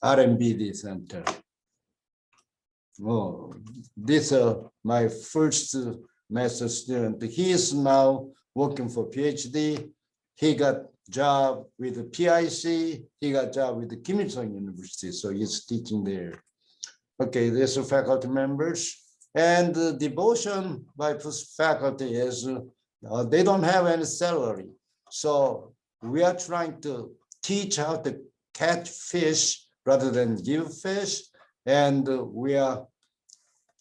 R&BD Center. Oh, this my first master student. He is now working for PhD. He got job with the PIC. He got job with the Kim Il-sung University, so he's teaching there. Okay, there's faculty members, and the devotion by PUST faculty is they don't have any salary, so we are trying to teach how to catch fish rather than give fish. And we are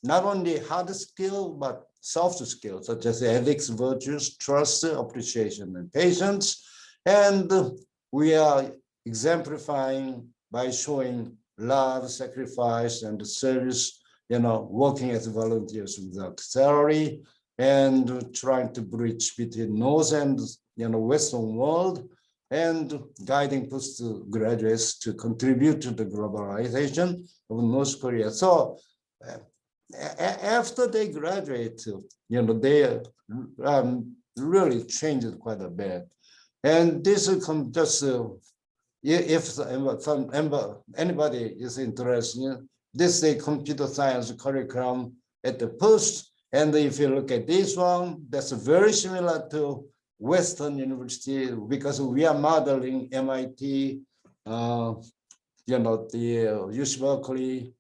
not only hard skill, but soft skills, such as ethics, virtues, trust, appreciation, and patience. And we are exemplifying by showing love, sacrifice, and service, working as volunteers without salary, and trying to bridge between North and Western world, and guiding postgraduates to contribute to the globalization of North Korea. So after they graduate, they really changed quite a bit. And this will come just, if anybody is interested, this is a computer science curriculum at the PUST. And if you look at this one, that's very similar to Western University, because we are modeling MIT, the UC Berkeley,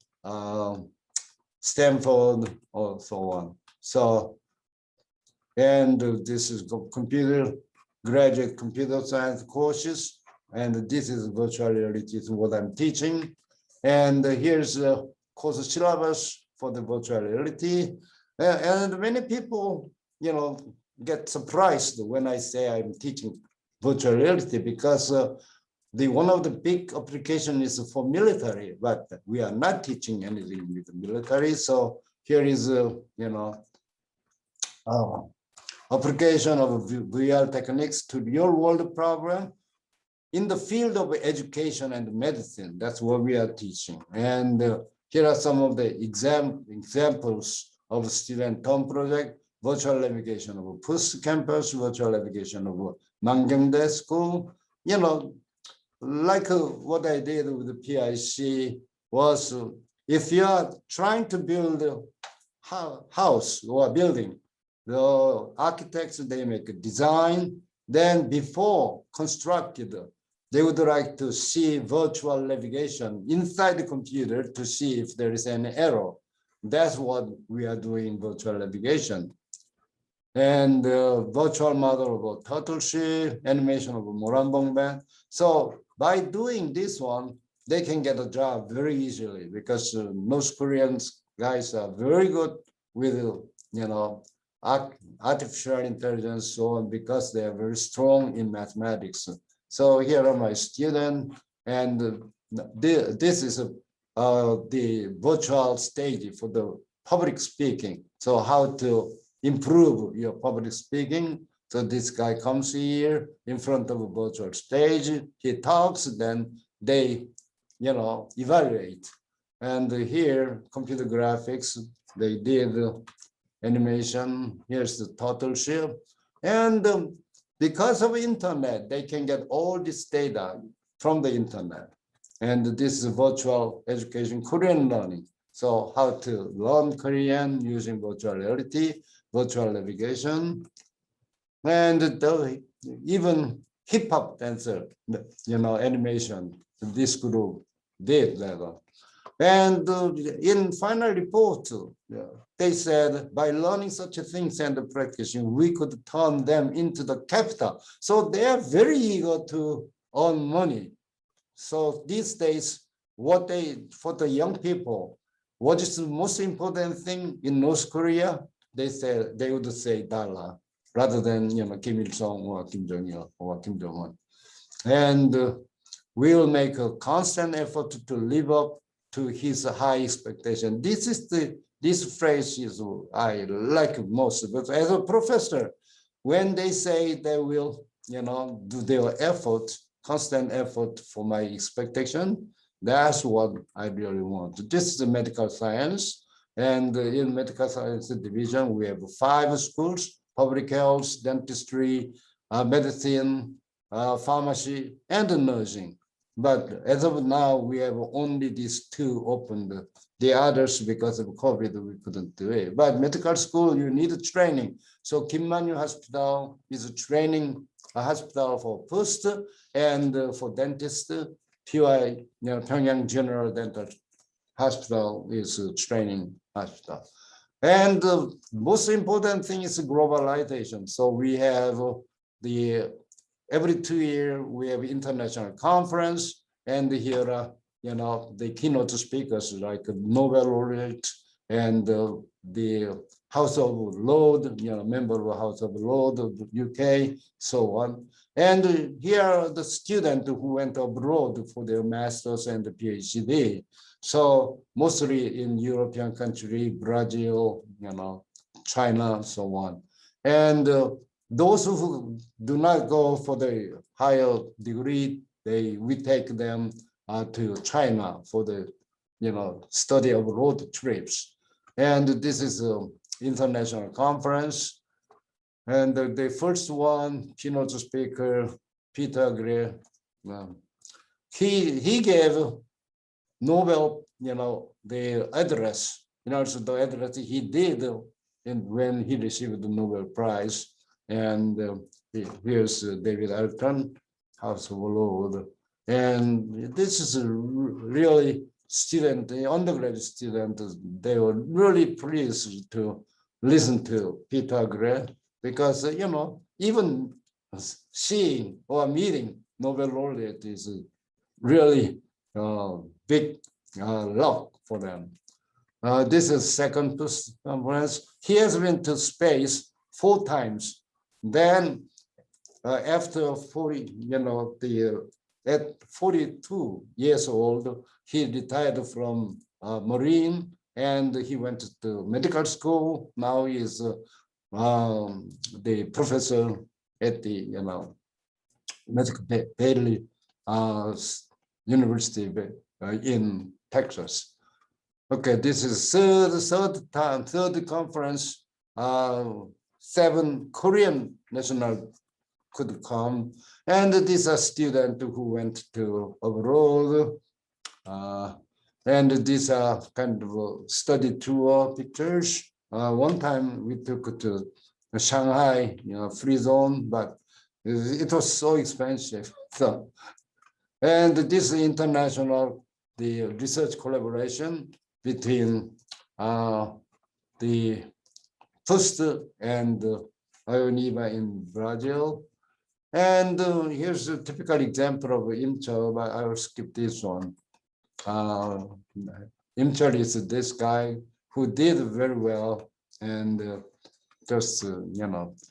Stanford, or so on. So, and this is graduate computer science courses, and this is virtual reality is what I'm teaching. And here's the course syllabus for the virtual reality. And many people, get surprised when I say I'm teaching virtual reality, because one of the big application is for military, but we are not teaching anything with the military. So here is application of VR techniques to real world problem in the field of education and medicine. That's what we are teaching. And here are some of the examples of student term project: virtual navigation of a PUST campus, virtual navigation of a Mangyangdae school. Like what I did with the PIC was, if you are trying to build a house or a building, the architects, they make a design, then before constructed, they would like to see virtual navigation inside the computer to see if there is any error. That's what we are doing, virtual navigation. And virtual model of a turtle ship, animation of a Moranbong band. So by doing this one, they can get a job very easily, because North Korean guys are very good with, artificial intelligence, so on, because they are very strong in mathematics. So here are my students, and this is the virtual stage for the public speaking. So how to improve your public speaking. So this guy comes here in front of a virtual stage, he talks, then they, evaluate. And here, computer graphics, they did animation. Here's the turtle ship. And because of internet, they can get all this data from the internet. And this is virtual education, Korean learning. So how to learn Korean using virtual reality, virtual navigation, and even hip hop dancer, animation. This group did that. And in final report, they said by learning such things and practicing, we could turn them into the capital. So they are very eager to earn money. So these days, for the young people, what is the most important thing in North Korea? They would say dollar rather than Kim Il-sung or Kim Jong-il or Kim Jong-un. And we will make a constant effort to live up to his high expectation. This phrase is I like most, but as a professor, when they say they will do their effort, constant effort for my expectation, that's what I really want. This is the medical science. And in medical science division, we have 5 schools, public health, dentistry, medicine, pharmacy, and nursing. But as of now, we have only these two opened. The others, because of COVID, we couldn't do it. But medical school, you need training. So Kim Man-yu Hospital is a training hospital for PUST and for dentists. PY, Pyongyang General Dental Hospital is a training hospital. And the most important thing is globalization. So we have every 2 years, we have international conference, and here are, the keynote speakers like Nobel laureate and the House of Lords, member of House of Lords of the UK, so on. And here are the students who went abroad for their masters and the PhD. So mostly in European country, Brazil, China, so on. And those who do not go for the higher degree, we take them to China for the study of road trips. And this is an international conference. And the first one, keynote speaker, Peter Gray, he gave Nobel, the address, so the address he did when he received the Nobel Prize. And here's David Alton, House of Lords. And this is a really student, the undergraduate student, they were really pleased to listen to Peter Gray because, even seeing or meeting Nobel laureate is really big luck for them. This is second PUST conference. He has been to space 4 times. Then after 40, at 42 years old, he retired from Marine and he went to medical school. Now he is the professor at the Medical Bailey University in Texas. Okay, this is third conference. 7 Korean national could come, and these are students who went to abroad, and these are kind of study tour pictures. One time we took to Shanghai, free zone, but it was so expensive. So, and this is international, the research collaboration between the PUST and IONIVA in Brazil. And here's a typical example of Imchal, but I will skip this one. Imchal is this guy who did very well and just,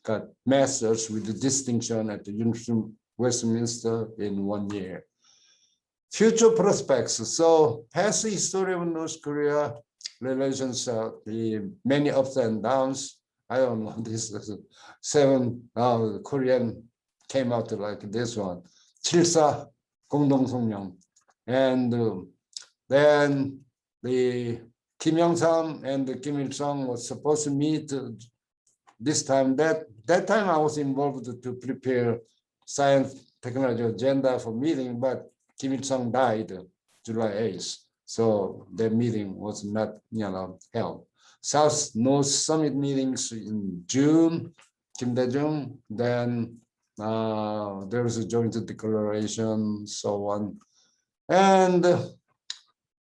got masters with distinction at the University of Westminster in 1 year. Future prospects. So past history of North Korea relations, the many ups and downs. I don't know, this is 7 Korean came out like this one. 7.4 공동성명. And then the Kim Young-sam and Kim Il-sung was supposed to meet this time. That time I was involved to prepare science technology agenda for meeting, but Kim Il-sung died July 8th. So the meeting was not, held. South-North Summit meetings in June, Kim Dae-Jung, then there was a joint declaration, so on. And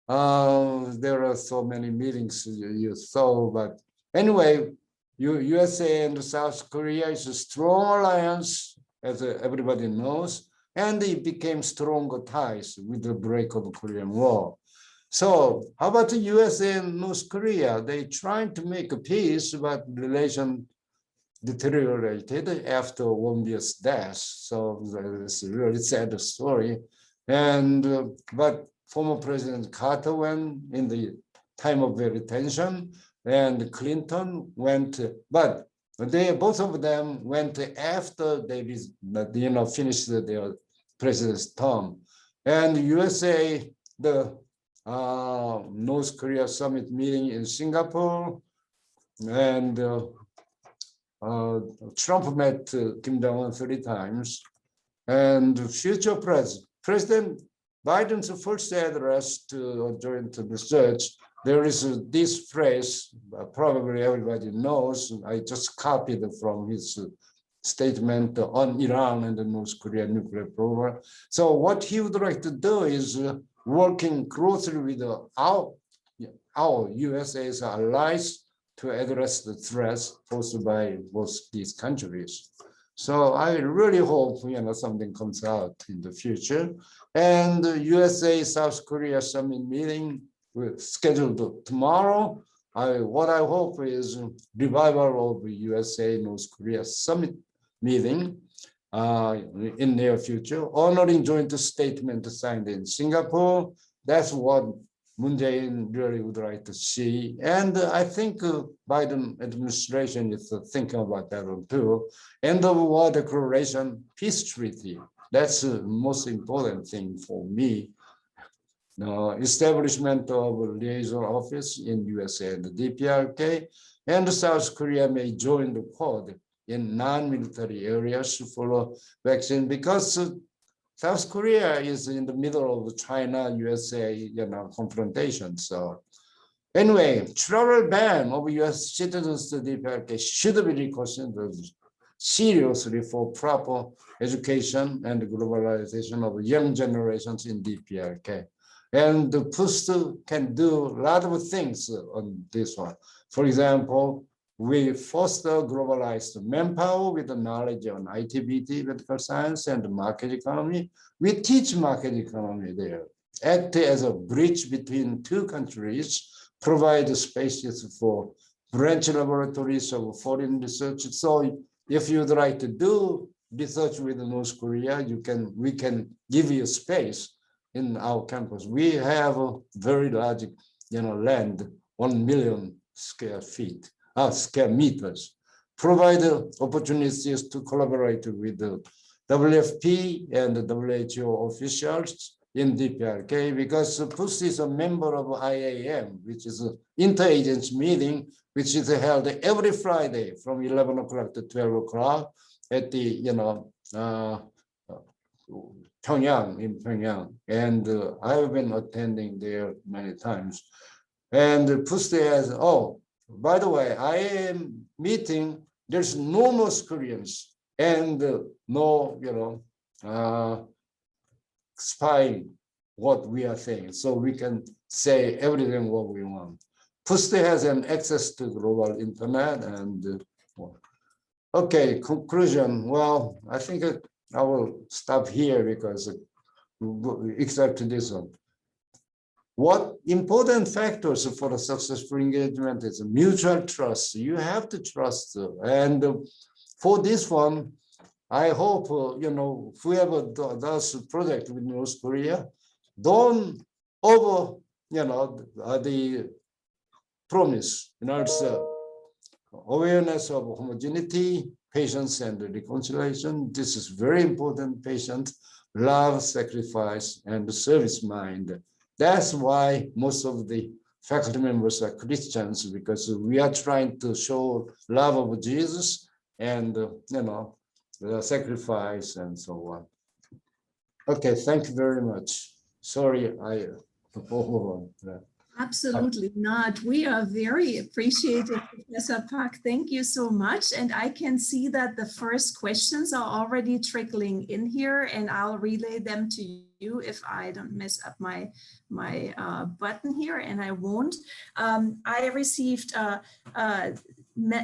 there are so many meetings you saw, but anyway, USA and South Korea is a strong alliance, as everybody knows, and it became stronger ties with the break of the Korean War. So how about the USA and North Korea? They tried to make a peace, but relation deteriorated after Won-byul's death. So it's a really sad story. And but former President Carter went in the time of very tension, and Clinton went, but both of them went after they finished their president's term. And USA, the North Korea summit meeting in Singapore, and Trump met Kim Jong-un 3 times, and future President Biden's first address to a joint research, there is this phrase, probably everybody knows, I just copied it from his statement on Iran and the North Korea nuclear program. So what he would like to do is working closely with our USA's allies to address the threats posed by both these countries. So I really hope something comes out in the future. And the USA South Korea summit meeting scheduled tomorrow. What I hope is revival of USA North Korea summit meeting in near future, honoring joint statement signed in Singapore. That's what Moon Jae-in really would like to see. And I think Biden administration is thinking about that one too. End of war declaration, peace treaty. That's the most important thing for me. Establishment of a liaison office in USA and the DPRK, and South Korea may join the Quad in non-military areas for vaccine, because South Korea is in the middle of China-USA confrontation. So anyway, travel ban of US citizens to DPRK should be reconsidered seriously for proper education and globalization of young generations in DPRK. And the PUST can do a lot of things on this one. For example, we foster globalized manpower with the knowledge on IT/BT, medical science, and market economy. We teach market economy there, act as a bridge between two countries, provide spaces for branch laboratories of foreign research. So if you'd like to do research with North Korea, we can give you space in our campus. We have a very large, land, 1 million square meters, provide opportunities to collaborate with the WFP and the WHO officials in DPRK, because PUST is a member of IAM, which is an interagency meeting, which is held every Friday from 11 o'clock to 12 o'clock at the, Pyongyang. And I've been attending there many times. And PUST has, by the way, I am meeting, there's no North Koreans and no, spying what we are saying. So we can say everything what we want. PUST has an access to global internet and, okay, conclusion. Well, I think I will stop here because except this one. What important factors for a successful engagement is mutual trust. You have to trust. And for this one, I hope, whoever does project with North Korea, don't over, the promise, it's awareness of homogeneity, patience, and reconciliation. This is very important. Patience, love, sacrifice, and service mind. That's why most of the faculty members are Christians, because we are trying to show love of Jesus and, the sacrifice and so on. Okay, thank you very much. Sorry, I overwhelmed that. Absolutely not. We are very appreciative, Professor Park. Thank you so much. And I can see that the first questions are already trickling in here, and I'll relay them to you if I don't mess up my button here, and I won't. I received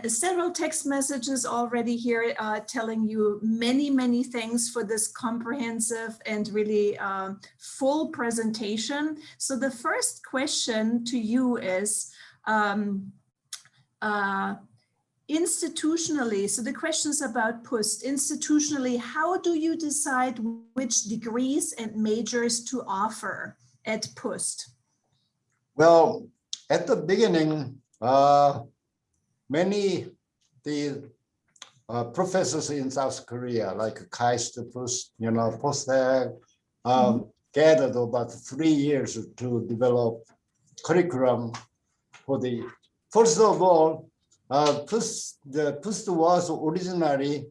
several text messages already here telling you many things for this comprehensive and really full presentation. So the first question to you is institutionally, so the questions about PUST, institutionally, how do you decide which degrees and majors to offer at PUST? Well, at the beginning, many professors in South Korea, like KAIST, PUST, POSTECH, gathered about 3 years to develop curriculum for the, first of all, the PUST was originally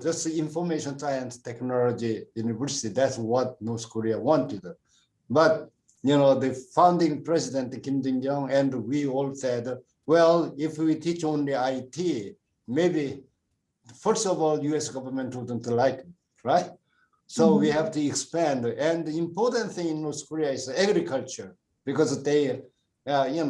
just information science technology university. That's what North Korea wanted. But the founding president Kim Dae-Jung and we all said, well, if we teach only IT, maybe first of all, U.S. government wouldn't like it, right? So we have to expand. And the important thing in North Korea is agriculture, because they, the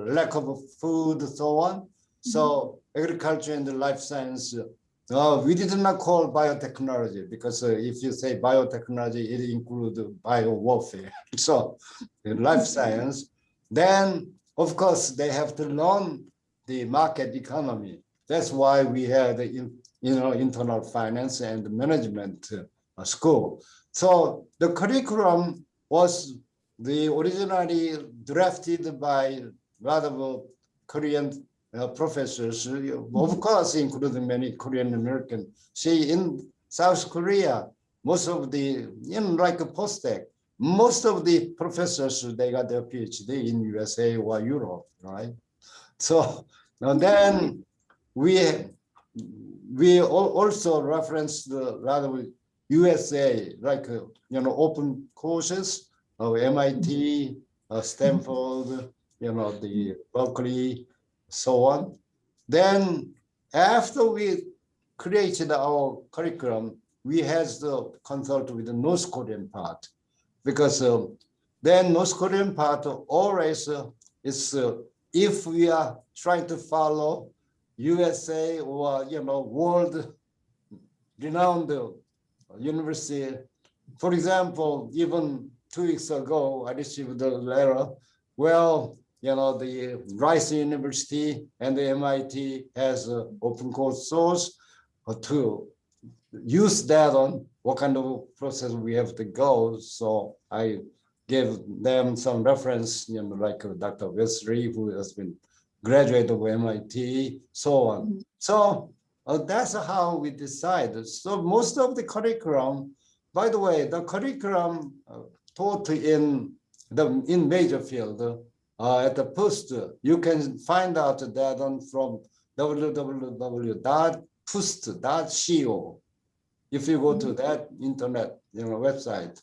lack of food and so on. So agriculture and the life science, we did not call biotechnology, because if you say biotechnology, it includes biowarfare. So life science, then of course they have to learn the market economy. That's why we had internal finance and management school. So the curriculum was originally drafted by a lot of Korean professors, of course, including many Korean American. See, in South Korea, most of the, like a POSTECH, most of the professors, they got their PhD in USA or Europe, right? So and then we also referenced a lot of USA, like open courses of MIT, Stanford, the Berkeley, so on. Then after we created our curriculum, we had to consult with the North Korean part, because then North Korean part always is if we are trying to follow USA or world renowned university. For example, even 2 weeks ago, I received a letter. Well, the Rice University and the MIT has an open course to use that on what kind of process we have to go. So I gave them some reference, like Dr. Wesley, who has been graduate of MIT, so on. So that's how we decided. So most of the curriculum, by the way, the curriculum taught in major field at the PUST, you can find out that from www.pust.co. If you go to that internet website,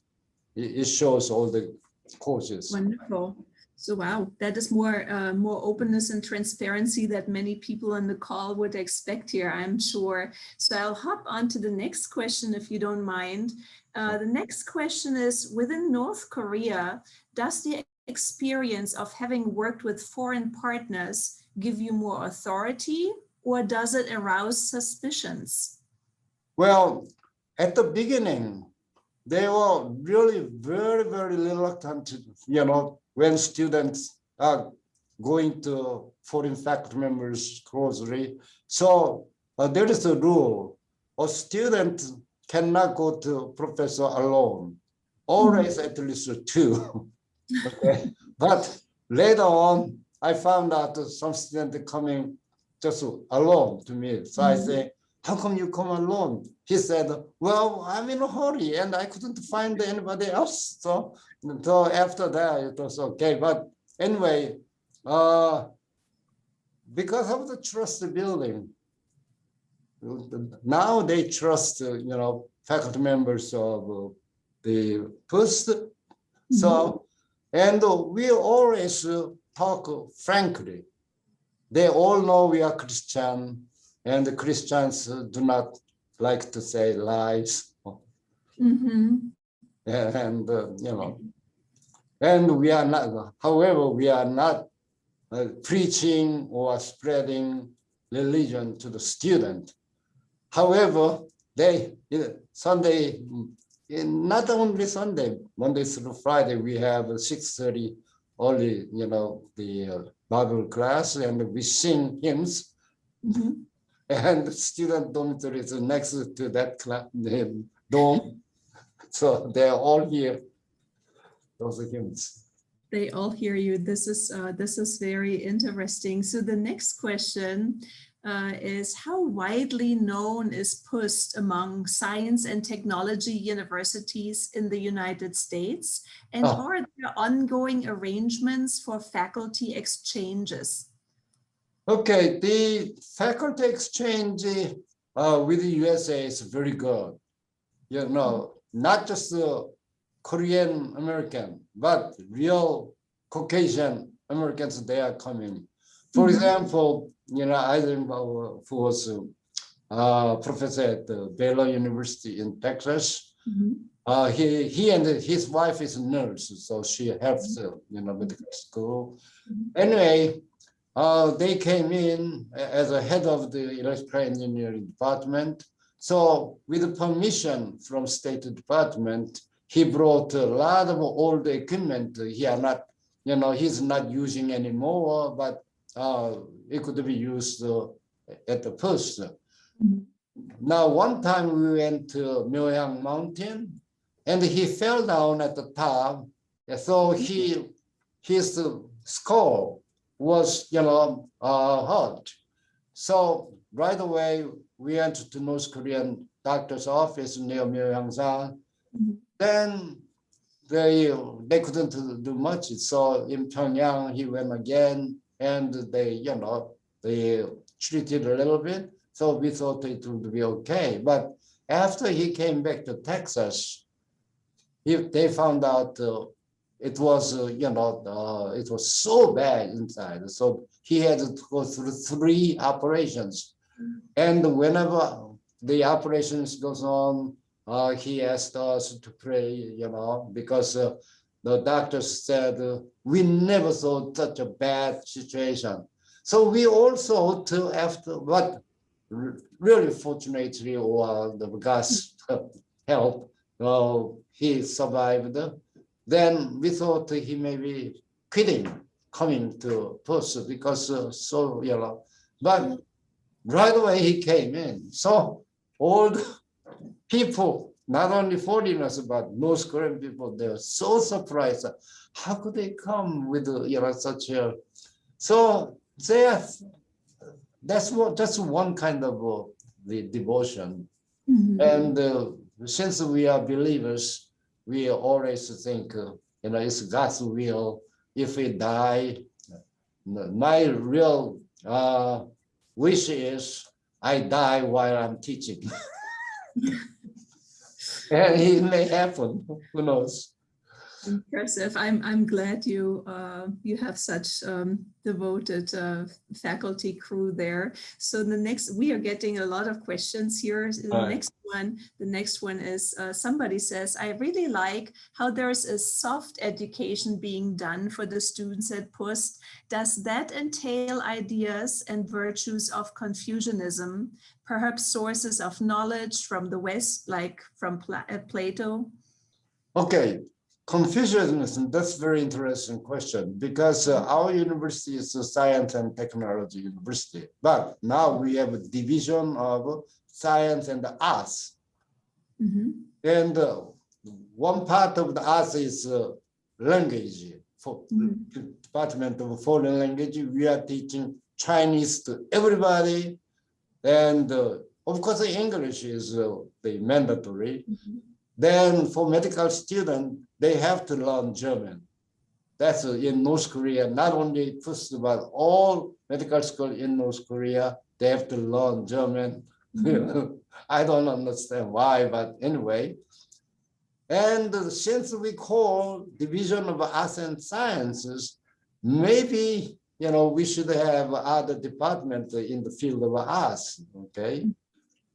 it shows all the courses. Wonderful. So wow, that is more openness and transparency that many people on the call would expect here, I'm sure. So I'll hop on to the next question, if you don't mind. The next question is, within North Korea, does the experience of having worked with foreign partners give you more authority, or does it arouse suspicions? Well, at the beginning, they were really very, very reluctant, when students are going to foreign faculty members closely. So there is a rule: a student cannot go to professor alone, always at least 2. Okay, but later on, I found out some students coming just alone to me. So I say, how come you come alone? He said, well, I'm in a hurry and I couldn't find anybody else. So after that, it was okay. But anyway, because of the trust building, now they trust, faculty members of the PUST. So, and we always talk frankly. They all know we are Christian, and the Christians do not like to say lies. And, and we are not, however, we are not preaching or spreading religion to the student. However, Sunday, not only Sunday, Monday through Friday, we have 6:30 only, the Bible class, and we sing hymns. And the student dormitory is next to that dorm. So they're all here, those hymns. They all hear you. This is very interesting. So the next question is, how widely known is PUST among science and technology universities in the United States? And are there ongoing arrangements for faculty exchanges? Okay, the faculty exchange with the USA is very good. You know, not just Korean American, but real Caucasian Americans, they are coming. For example, you know, I remember who was professor at Baylor University in Texas. He and his wife is a nurse, so she helps, you know, medical school. Anyway, they came in as a head of the electrical engineering department. So with permission from State Department, he brought a lot of old equipment. He are not, you know, he's not using anymore, but it could be used at the PUST. Now, one time we went to Myohyang Mountain, and he fell down at the top. So his skull was, you know, hurt. So right away, we went to North Korean doctor's office near Myohyang. Then they couldn't do much. So in Pyongyang, he went again, and they, you know, they treated a little bit. So we thought it would be okay. But after he came back to Texas, they found out it was, you know, it was so bad inside. So he had to go through 3 operations. And whenever the operations goes on, he asked us to pray, you know, because the doctors said, we never saw such a bad situation. So we also, after, but really fortunately, or the God's help, he survived. Then we thought he may be quitting coming to PUST because so, you know, but right away he came in. So all the people, not only foreigners, but North Korean people, they were so surprised. How could they come with, you know, such a, so that's what, just one kind of the devotion. And since we are believers, we always think, you know, it's God's will. If we die, my real wish is I die while I'm teaching. And it may happen, who knows? Impressive. I'm glad you you have such devoted faculty crew there. So we are getting a lot of questions here. The next one is somebody says, I really like how there's a soft education being done for the students at PUST. Does that entail ideas and virtues of Confucianism, perhaps sources of knowledge from the West, like from Plato? Okay. Confucianism, that's a very interesting question because our university is a science and technology university, but now we have a division of science and arts. And one part of the arts is language. For Department of Foreign Language, we are teaching Chinese to everybody. And of course, English is the mandatory. Then for medical students, they have to learn German. That's in North Korea, not only PUST, but all medical school in North Korea, they have to learn German. I don't understand why, but anyway. And since we call Division of Arts and Sciences, maybe, you know, we should have other departments in the field of arts, okay?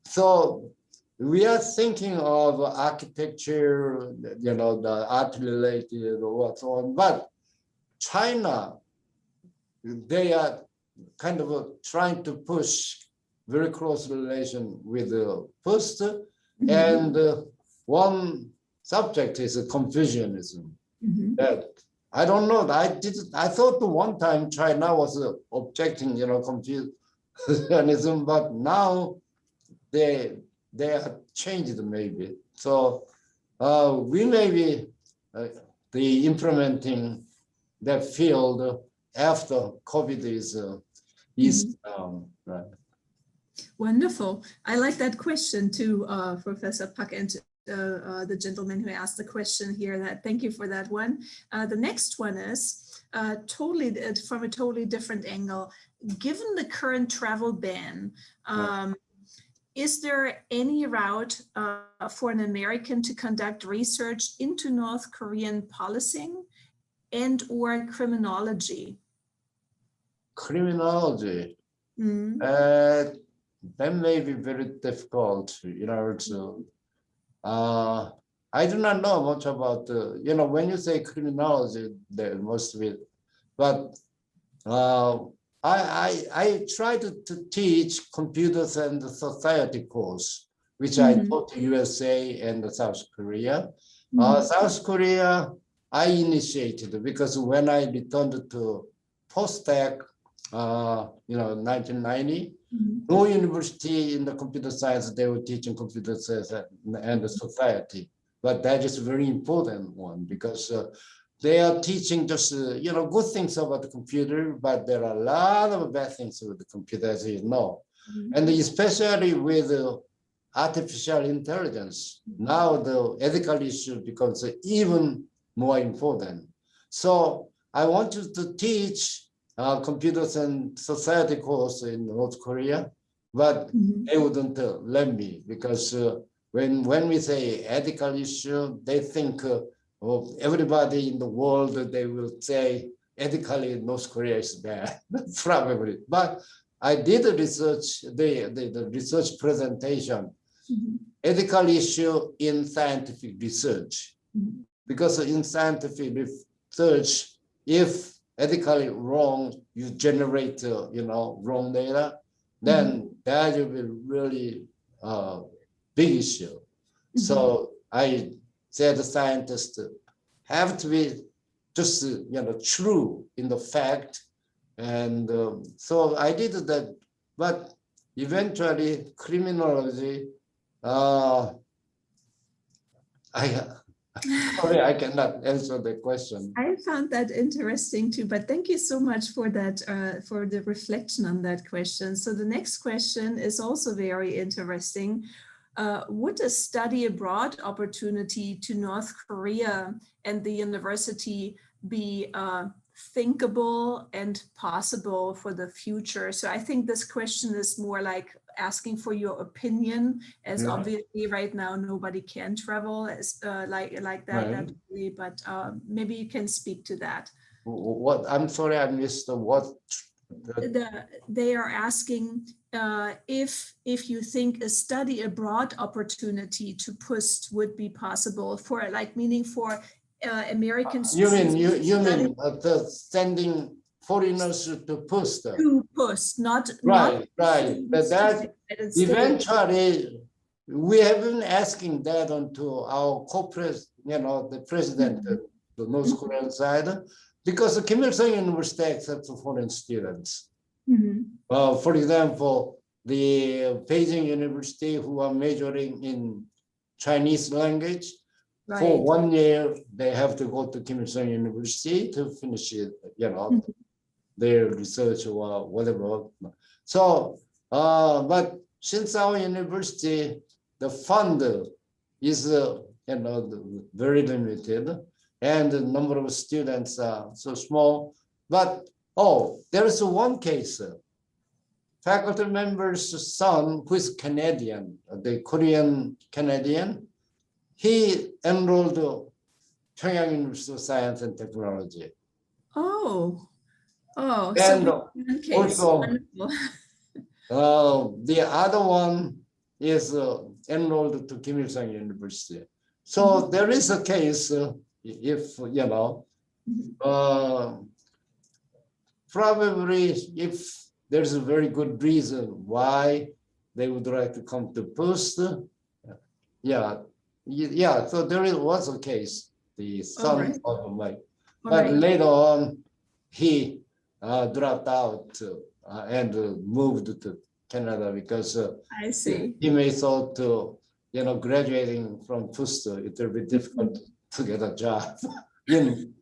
So we are thinking of architecture, you know, the art related or so on, but China, they are kind of trying to push very close relation with the PUST, and one subject is Confucianism. That I don't know. I thought one time China was objecting, you know, Confucianism, but now they have changed maybe. So we may be the implementing that field after COVID is right. Wonderful. I like that question too, Professor Pak, and the gentleman who asked the question here. Thank you for that one. The next one is, totally from a totally different angle. Given the current travel ban, is there any route for an American to conduct research into North Korean policing and or criminology? Criminology. Mm. That may be very difficult, to, I do not know much about, when you say criminology, there must be, but I tried to teach computers and society course, which I taught USA and South Korea. South Korea, I initiated because when I returned to POSTECH, 1990, no university in the computer science, they were teaching computer science and the society. But that is a very important one because they are teaching just, good things about the computer, but there are a lot of bad things with the computer, as you know. And especially with artificial intelligence, now the ethical issue becomes even more important. So I wanted to teach computers and society course in North Korea, but they wouldn't let me because when we say ethical issue, they think of everybody in the world, they will say ethically North Korea is bad, probably. But I did a research, the research presentation, ethical issue in scientific research. Because in scientific research, if ethically wrong, you generate, wrong data, then that will be really big issue. So I said the scientists have to be just, true in the fact. And so I did that, but eventually criminology, sorry, I cannot answer the question. I found that interesting too, but thank you so much for that, for the reflection on that question. So the next question is also very interesting. Would a study abroad opportunity to North Korea and the university be thinkable and possible for the future? So I think this question is more like asking for your opinion, as obviously right now nobody can travel as like that, that way, but maybe you can speak to that. What? I'm sorry, I missed what. They are asking if you think a study abroad opportunity to PUST would be possible for, like, meaning for Americans. You mean the sending foreigners to PUST? To PUST, not right. But that eventually we have been asking that onto our corporate, the president, the North Korean side, because the Kim Il-sung University accepts foreign students. For example, the Beijing University, who are majoring in Chinese language, for 1 year, they have to go to Kim Il-sung University to finish it, their research or whatever. So, but since our university, the fund is, very limited, and the number of students are so small. But, there is one case. Faculty member's son, who is Canadian, the Korean Canadian, he enrolled Pyongyang University of Science and Technology. And also, the other one is enrolled to Kim Il-sung University. So there is a case, if, probably if there's a very good reason why they would like to come to PUST. So there was a case, the son of Mike. But later on, he dropped out and moved to Canada because I see. He may thought graduating from PUST, it will be difficult to get a job. in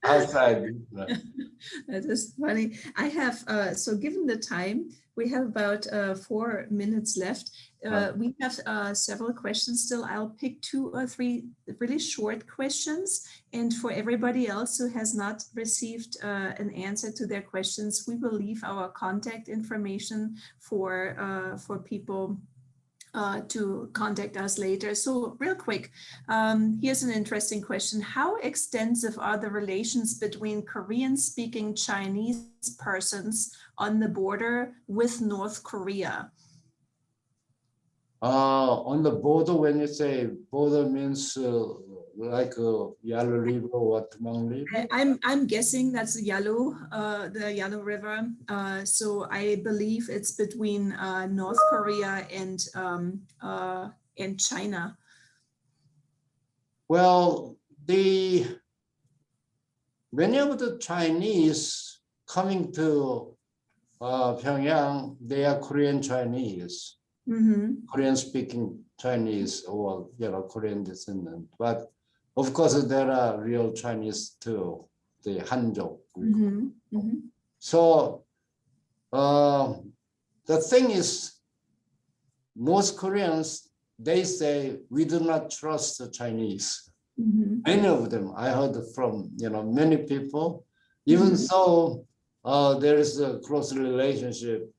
outside. That is funny. I have, so given the time, we have about 4 minutes left. We have several questions still. I'll pick 2 or 3 really short questions. And for everybody else who has not received an answer to their questions, we will leave our contact information for people to contact us later. So real quick, here's an interesting question. How extensive are the relations between Korean-speaking Chinese persons on the border with North Korea? On the border, when you say border means like Yalu River or Tumang River? I'm guessing that's the Yalu River. So I believe it's between North Korea and China. Well, many of the Chinese coming to Pyongyang, they are Korean Chinese, Korean speaking Chinese or Korean descendant. But of course, there are real Chinese too, the Hanjo. So the thing is, most Koreans, they say, we do not trust the Chinese. Many of them, I heard from many people, even though there is a close relationship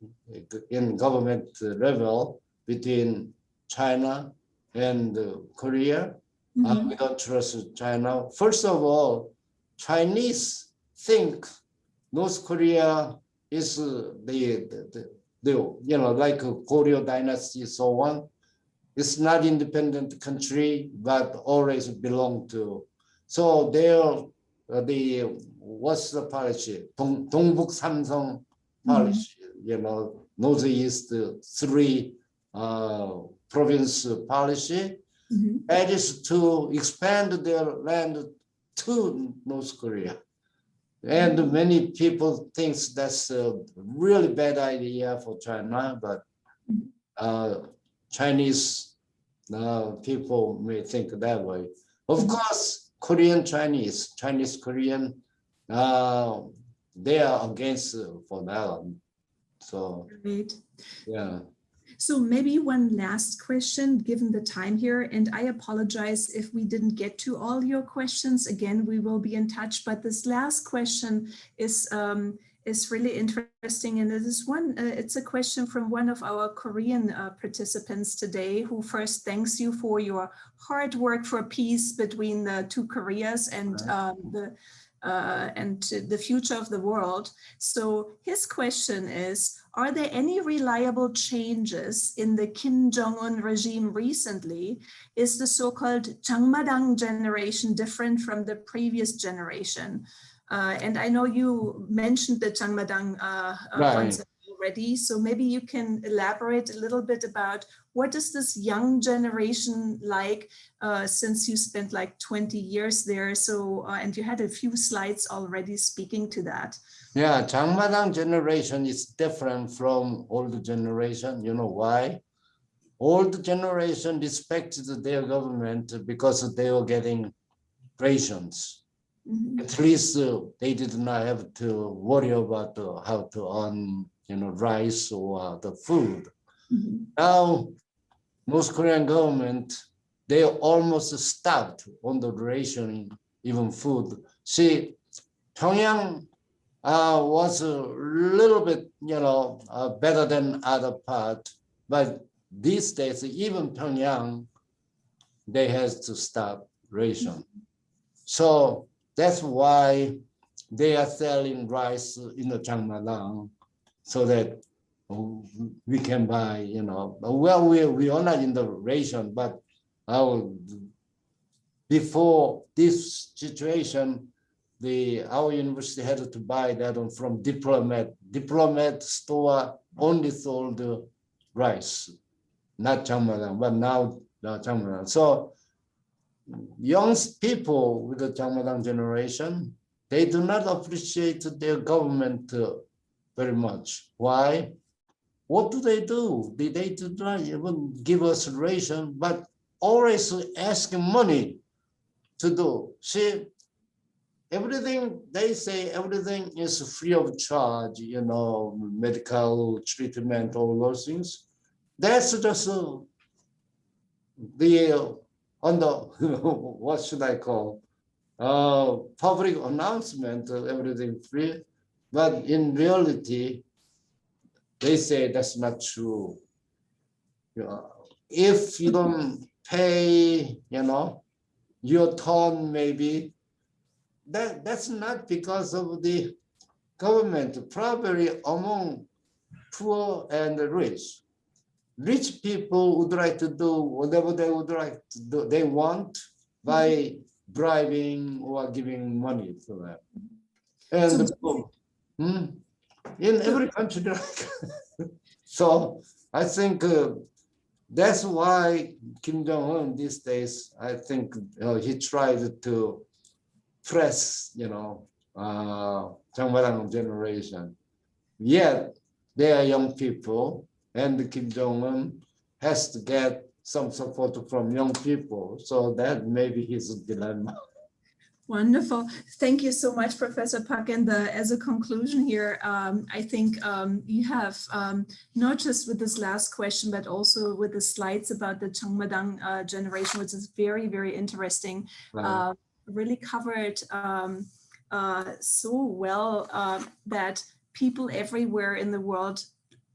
in government level between China and Korea. We don't trust China. First of all, Chinese think North Korea is the like a Goryeo dynasty, so on. It's not independent country, but always belong to. So they're what's the policy? Dongbuk Samsung policy. Northeast 3 province policy. That is to expand their land to North Korea. And many people think that's a really bad idea for China, but Chinese people may think that way. Of course, Korean Chinese, Chinese Korean, they are against for that. So, Great. yeah. So maybe one last question, given the time here, and I apologize if we didn't get to all your questions. Again, we will be in touch, but this last question is really interesting, and it is it's a question from one of our Korean participants today, who first thanks you for your hard work for peace between the 2 Koreas and the future of the world. So his question is, are there any reliable changes in the Kim Jong-un regime recently? Is the so-called Jangmadang generation different from the previous generation? And I know you mentioned the Jangmadang concept already, so maybe you can elaborate a little bit about what is this young generation like, since you spent like 20 years there, so and you had a few slides already speaking to that. Yeah, Jangmadang generation is different from old generation. You know why? Old generation respected their government because they were getting rations. At least they did not have to worry about how to earn, rice or the food. Now, North Korean government, they almost stopped on the rationing, even food. See, Pyongyang was a little bit, better than other part, but these days, even Pyongyang, they has to stop ration. So that's why they are selling rice in the Jangmadang, so that we can buy, well, we are not in the ration, but before this situation, our university had to buy that from Diplomat. Diplomat store only sold rice, not Jangmadang, but now Jangmadang. So young people with the Jangmadang generation, they do not appreciate their government very much. Why? What do? They do not even give us ration, but always ask money to do. See, everything, they say everything is free of charge, you know, medical treatment, all those things. That's just the, on the, what should I call, public announcement, everything free. But in reality, they say that's not true. You know, if you don't pay, you know, your turn maybe, that's not because of the government, probably among poor and rich. Rich people would like to do whatever they would like to do, they want by bribing or giving money to them. And in every country, so I think that's why Kim Jong-un these days, I think he tried to press, you know, Changmadang generation. Yet they are young people, and Kim Jong-un has to get some support from young people. So that may be his dilemma. Wonderful. Thank you so much, Professor Pak. And as a conclusion here, I think you have not just with this last question, but also with the slides about the Changmadang generation, which is very, very interesting, really covered so well that people everywhere in the world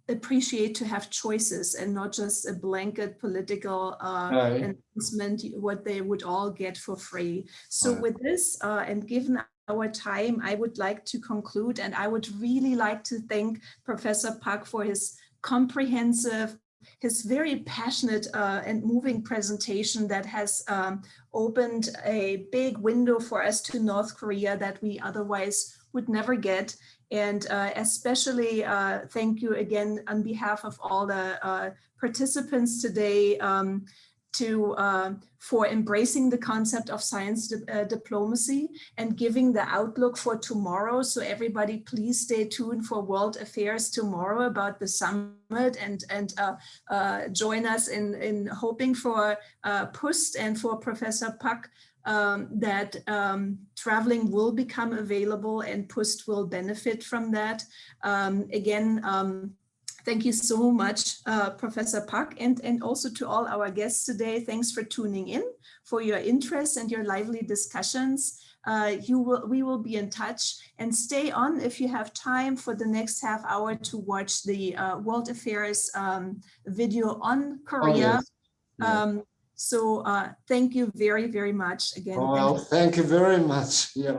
appreciate to have choices and not just a blanket political announcement, what they would all get for free. So with this, and given our time, I would like to conclude, and I would really like to thank Professor Pak for his comprehensive, his very passionate and moving presentation that has opened a big window for us to North Korea that we otherwise would never get. And especially thank you again on behalf of all the participants today for embracing the concept of science diplomacy and giving the outlook for tomorrow. So everybody, please stay tuned for World Affairs tomorrow about the summit, and join us in hoping for PUST and for Professor Pak that traveling will become available and PUST will benefit from that. Again, thank you so much, Professor Pak, and also to all our guests today. Thanks for tuning in, for your interest and your lively discussions. We will be in touch, and stay on if you have time for the next half hour to watch the World Affairs video on Korea. So thank you very, very much again. Well, thank you very much. Yeah.